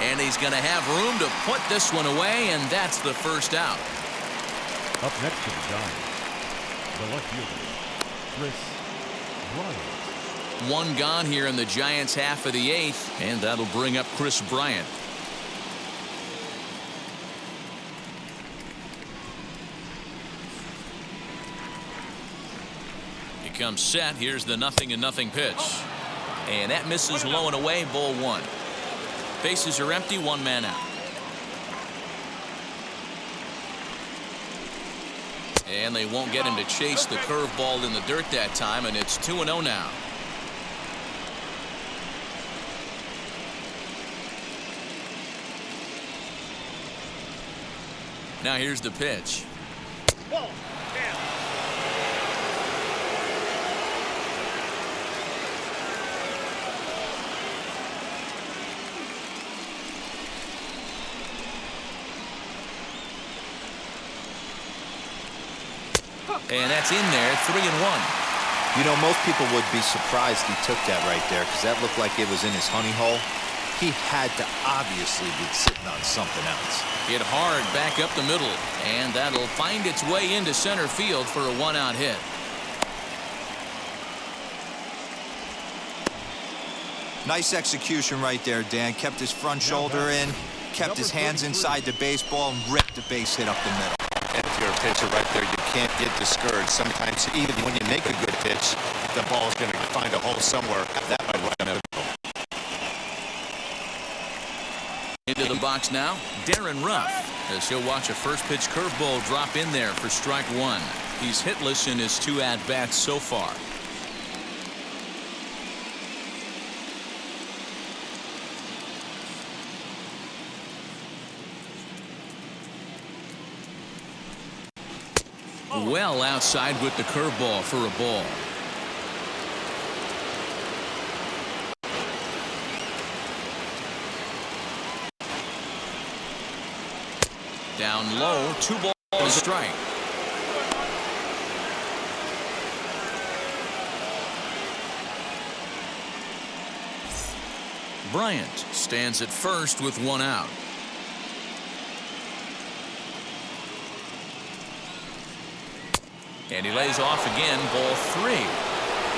And he's going to have room to put this one away, and that's the first out. Up next to the Giants, the left fielder, Chris Bryant. One gone here in the Giants' half of the 8th, and that'll bring up Chris Bryant. He comes set. Here's the 0-0 pitch. And that misses low and away, ball 1. Bases are empty, 1 man out. And they won't get him to chase the curveball in the dirt that time, and it's 2-0 now. Now here's the pitch. And that's in there, 3-1. You know, most people would be surprised he took that right there because that looked like it was in his honey hole. He had to obviously be sitting on something else. Hit hard back up the middle, and that'll find its way into center field for a 1-out hit. Nice execution right there, Dan. Kept his front shoulder in, kept his hands inside the baseball, and ripped the base hit up the middle. And if you're a pitcher right there, you can't get discouraged. Sometimes even when you make a good pitch, the ball's going to find a hole somewhere. That might run out. Into the box now, Darren Ruff, as he'll watch a first pitch curveball drop in there for strike 1. He's hitless in his 2 at-bats so far. Well outside with the curveball for a ball. Down low, 2 balls and a strike. Bryant stands at first with 1 out. And he lays off again, ball 3.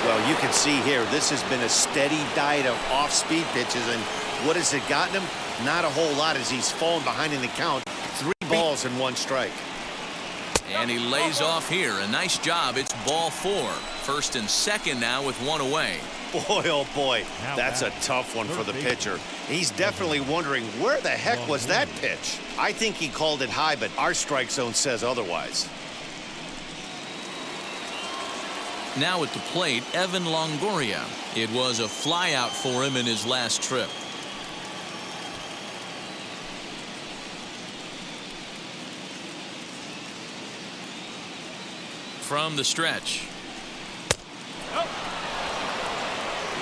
Well, you can see here, this has been a steady diet of off-speed pitches, and what has it gotten him? Not a whole lot as he's fallen behind in the count. 3 balls and 1 strike. And he lays off here. A nice job. It's ball 4. First and second now with 1 away. Boy, oh boy, that's a tough one for the pitcher. He's definitely wondering, where the heck was that pitch? I think he called it high, but our strike zone says otherwise. Now at the plate, Evan Longoria. It was a flyout for him in his last trip. From the stretch.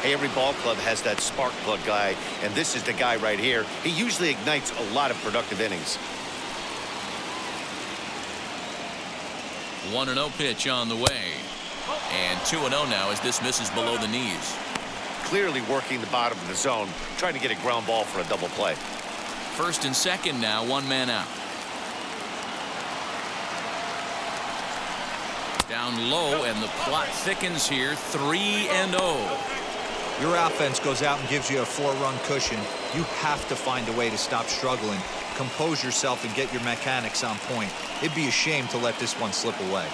Hey, every ball club has that spark plug guy, and this is the guy right here. He usually ignites a lot of productive innings. 1-0 pitch on the way. And 2-0 now as this misses below the knees. Clearly working the bottom of the zone, trying to get a ground ball for a double play. First and second now, 1 man out. Down low, and the plot thickens here, 3-0. Your offense goes out and gives you a 4-run cushion. You have to find a way to stop struggling. compose yourself and get your mechanics on point. It'd be a shame to let this one slip away.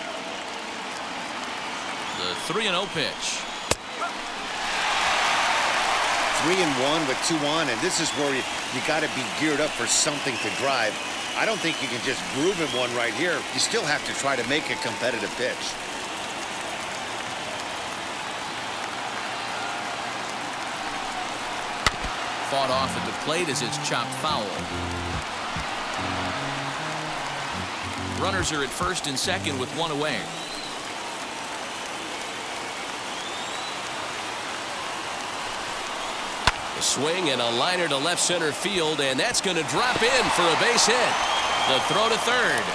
The 3-0 pitch. 3-1 with 2 on, and this is where you got to be geared up for something to drive. I don't think you can just groove in one right here. You still have to try to make a competitive pitch. Fought off at the plate as it's chopped foul. Runners are at first and second with 1 away. A swing and a liner to left center field, and that's going to drop in for a base hit. The throw to third.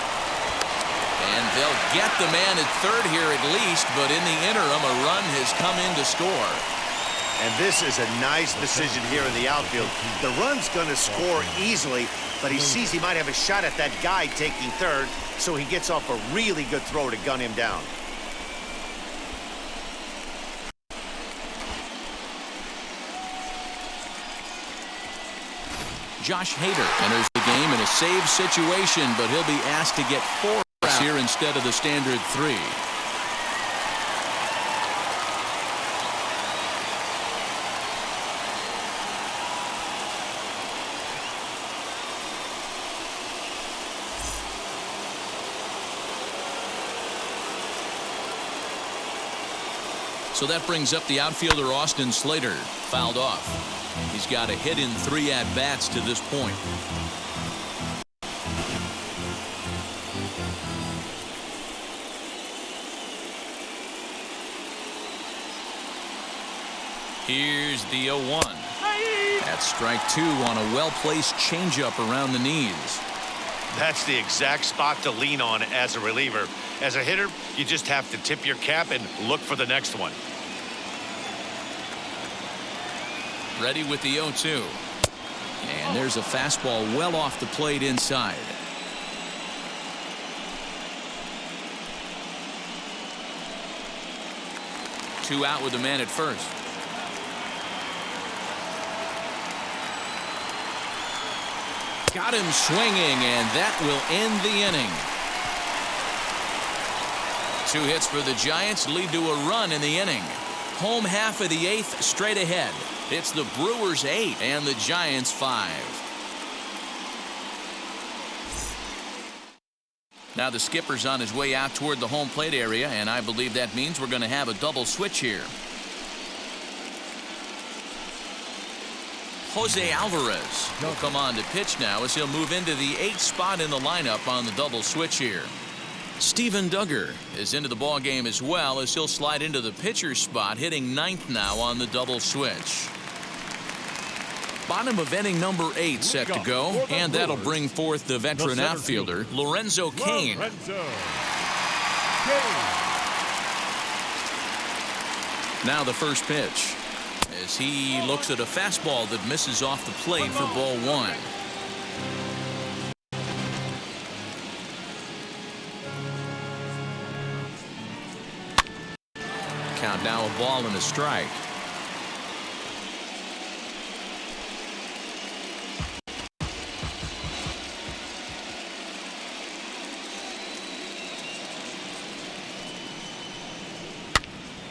And they'll get the man at third here at least, but in the interim, a run has come in to score. And this is a nice decision here in the outfield. The run's going to score easily, but he sees he might have a shot at that guy taking third, so he gets off a really good throw to gun him down. Josh Hader enters the game in a save situation, but he'll be asked to get 4 outs here instead of the standard 3. So that brings up the outfielder Austin Slater, fouled off. He's got a hit in 3 at-bats to this point. Here's the 0-1. That's strike 2 on a well-placed changeup around the knees. That's the exact spot to lean on as a reliever. As a hitter, you just have to tip your cap and look for the next one. Ready with the 0-2. And there's a fastball well off the plate inside. Two out with the man at first. Got him swinging, and that will end the inning. 2 hits for the Giants lead to a run in the inning. Home half of the 8th straight ahead. It's the Brewers 8 and the Giants 5. Now the skipper's on his way out toward the home plate area, and I believe that means we're going to have a double switch here. Jose Alvarez will come on to pitch now as he'll move into the 8th spot in the lineup on the double switch here. Steven Duggar is into the ball game as well as he'll slide into the pitcher's spot, hitting 9th now on the double switch. Bottom of inning number 8 set to go, and that'll bring forth the veteran outfielder Lorenzo Kane. Now the first pitch as he looks at a fastball that misses off the plate for ball 1. Count now a ball and a strike.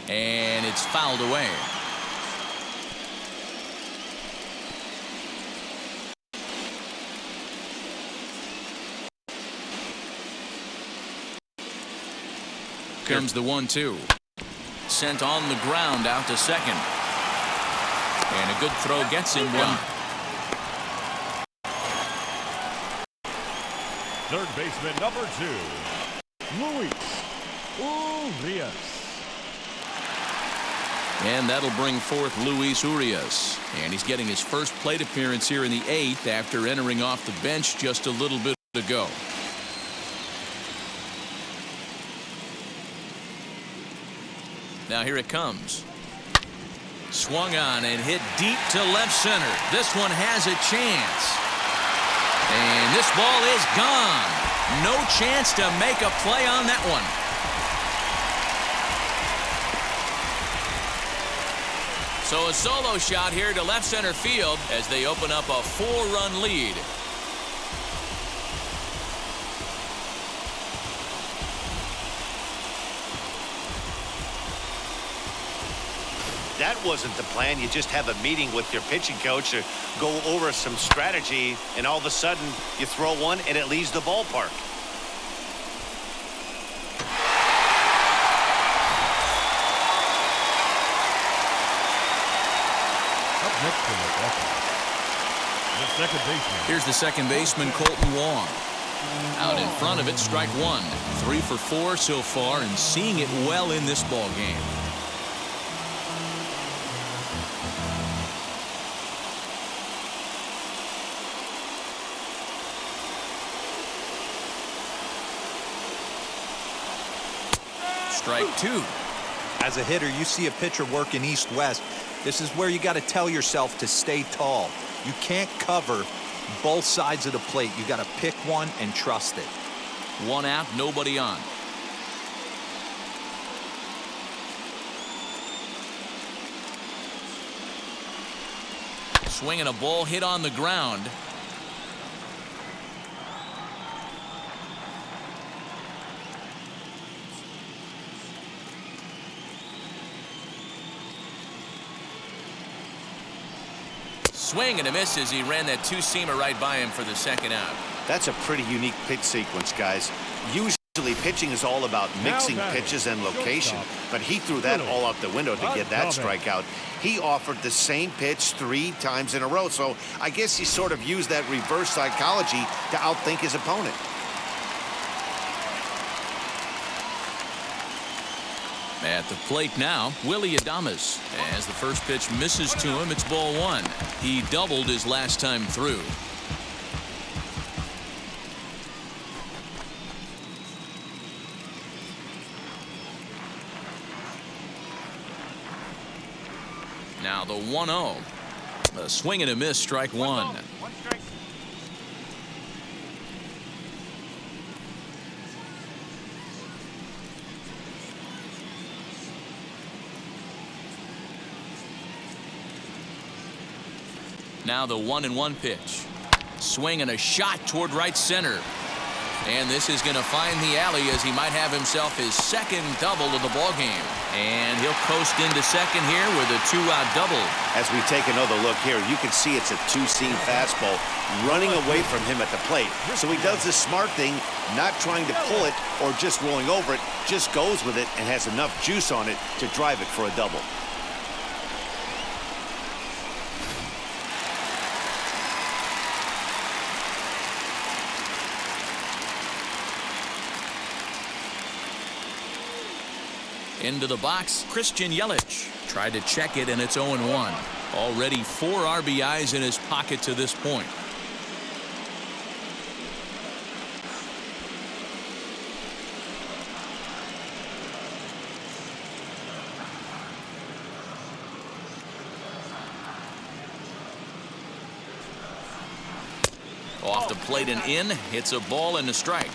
And it's fouled away. Comes the 1-2. Sent on the ground out to second. And a good throw gets him one. Third baseman number 2, Luis Urias. And that'll bring forth Luis Urias. And he's getting his first plate appearance here in the 8th after entering off the bench just a little bit ago. Now here it comes. Swung on and hit deep to left center. This one has a chance. And this ball is gone. No chance to make a play on that one. So a solo shot here to left center field as they open up a 4-run lead. wasn't the plan. You just have a meeting with your pitching coach to go over some strategy, and all of a sudden you throw one and it leaves the ballpark. Up next for Milwaukee, the second baseman. Here's the second baseman, Colton Wong. Out in front of it, strike one. 3 for 4 so far, and seeing it well in this ball game. Strike 2. As a hitter, you see a pitcher working east-west. This is where you got to tell yourself to stay tall. You can't cover both sides of the plate. You got to pick one and trust it. 1 out, nobody on. Swinging a ball hit on the ground. Swing and a miss as he ran that two-seamer right by him for the second out. That's a pretty unique pitch sequence, guys. Usually pitching is all about mixing pitches and location, but he threw that all out the window to get that strikeout. He offered the same pitch 3 times in a row, so I guess he sort of used that reverse psychology to outthink his opponent. At the plate now, Willie Adames. As the first pitch misses to him, it's ball 1. He doubled his last time through. Now the 1-0. A swing and a miss, strike 1. 1 strike. Now the 1-1 pitch. Swing and a shot toward right center. And this is going to find the alley as he might have himself his second double of the ball game. And he'll coast into second here with a 2-out double. As we take another look here, you can see it's a two-seam fastball running away from him at the plate. So he does this smart thing, not trying to pull it or just rolling over it, just goes with it and has enough juice on it to drive it for a double. Into the box, Christian Yelich tried to check it, and it's 0-1. Already 4 RBIs in his pocket to this point. Off the plate and in, hits a ball and a strike.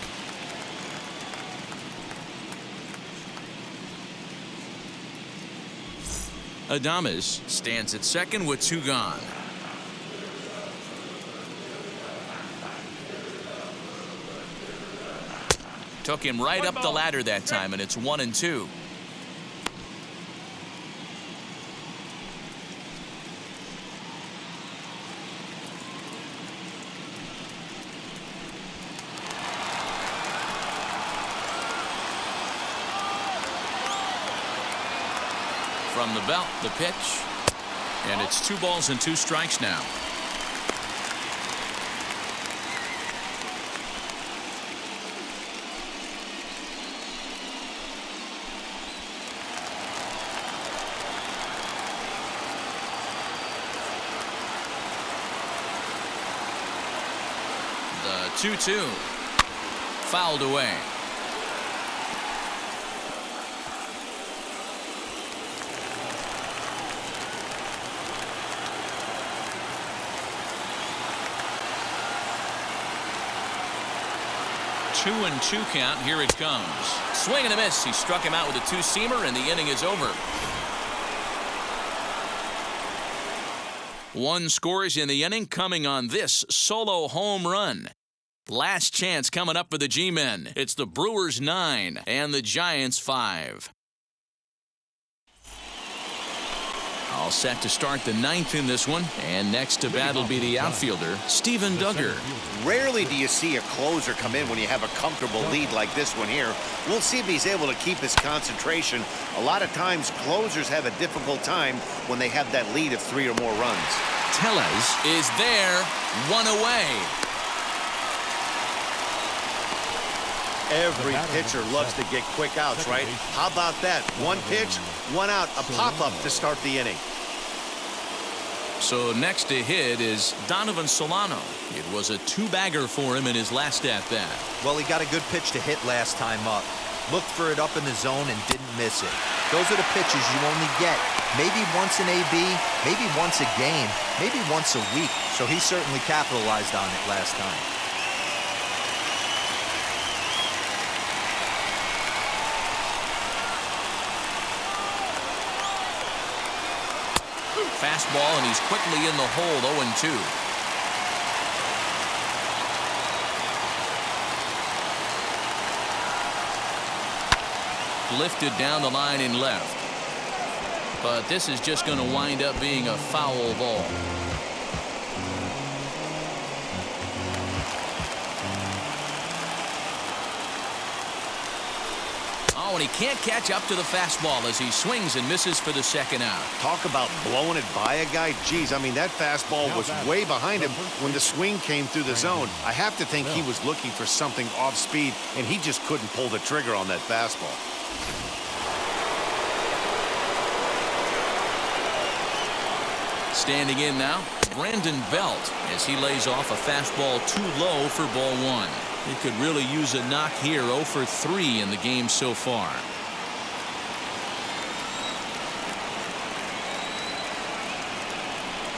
Adames stands at second with 2 gone. Took him right up the ladder that time, and it's 1-2. From the belt, the pitch, and it's 2 balls and 2 strikes now. The 2-2 fouled away. Two and 2 count. Here it comes. Swing and a miss. He struck him out with a 2-seamer, and the inning is over. 1 scores in the inning, coming on this solo home run. Last chance coming up for the G-men. It's the Brewers 9 and the Giants 5. All set to start the 9th in this one. And next to bat will be the outfielder, Steven Duggar. Rarely do you see a closer come in when you have a comfortable lead like this one here. We'll see if he's able to keep his concentration. A lot of times, closers have a difficult time when they have that lead of 3 or more runs. Tellez is there, 1 away. Every pitcher loves to get quick outs, right? How about that? 1 pitch, 1 out, a pop-up to start the inning. So next to hit is Donovan Solano. It was a 2-bagger for him in his last at-bat. Well, he got a good pitch to hit last time up. Looked for it up in the zone and didn't miss it. Those are the pitches you only get maybe once an AB, maybe once a game, maybe once a week. So he certainly capitalized on it last time. Fastball, and he's quickly in the hole, 0-2. Lifted down the line in left. But this is just going to wind up being a foul ball. Oh, and he can't catch up to the fastball as he swings and misses for the second out. Talk about blowing it by a guy. Geez, I mean, that fastball was way behind him when the swing came through the zone. I have to think he was looking for something off speed, and he just couldn't pull the trigger on that fastball. Standing in now, Brandon Belt, as he lays off a fastball too low for ball 1. He could really use a knock here. 0 for 3 in the game so far.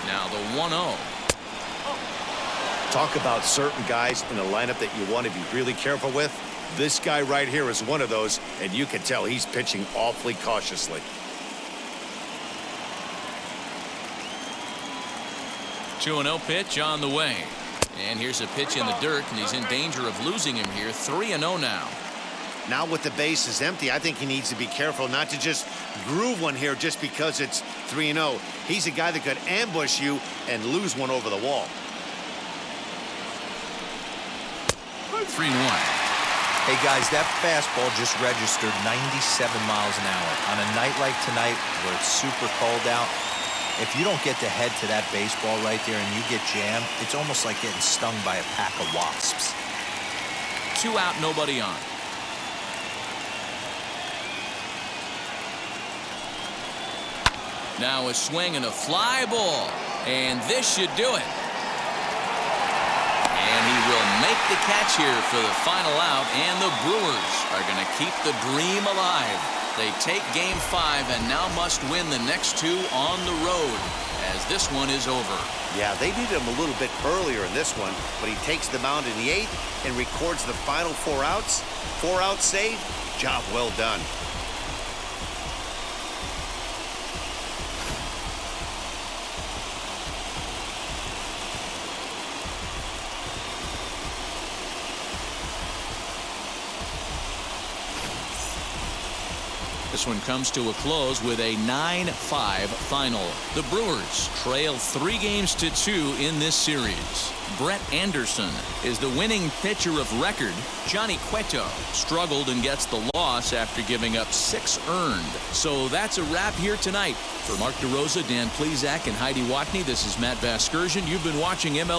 Now the 1-0. Talk about certain guys in a lineup that you want to be really careful with. This guy right here is one of those, and you can tell he's pitching awfully cautiously. 2-0 pitch on the way. And here's a pitch in the dirt, and he's in danger of losing him here. 3-0 now. Now with the bases empty, I think he needs to be careful not to just groove one here just because it's 3-0. He's a guy that could ambush you and lose one over the wall. 3-1. Hey, guys, that fastball just registered 97 miles an hour. On a night like tonight where it's super cold out, if you don't get the head to that baseball right there and you get jammed, it's almost like getting stung by a pack of wasps. 2 out, nobody on. Now a swing and a fly ball. And this should do it. And he will make the catch here for the final out. And the Brewers are going to keep the dream alive. They take game 5 and now must win the next 2 on the road as this one is over. Yeah, they needed him a little bit earlier in this one, but he takes the mound in the 8th and records the final 4 outs. 4 out save. Job well done. This one comes to a close with a 9-5 final. The Brewers trail 3-2 in this series. Brett Anderson is the winning pitcher of record. Johnny Cueto struggled and gets the loss after giving up 6 earned. So that's a wrap here tonight. For Mark DeRosa, Dan Plesac, and Heidi Watney, this is Matt Vasgersian. You've been watching MLB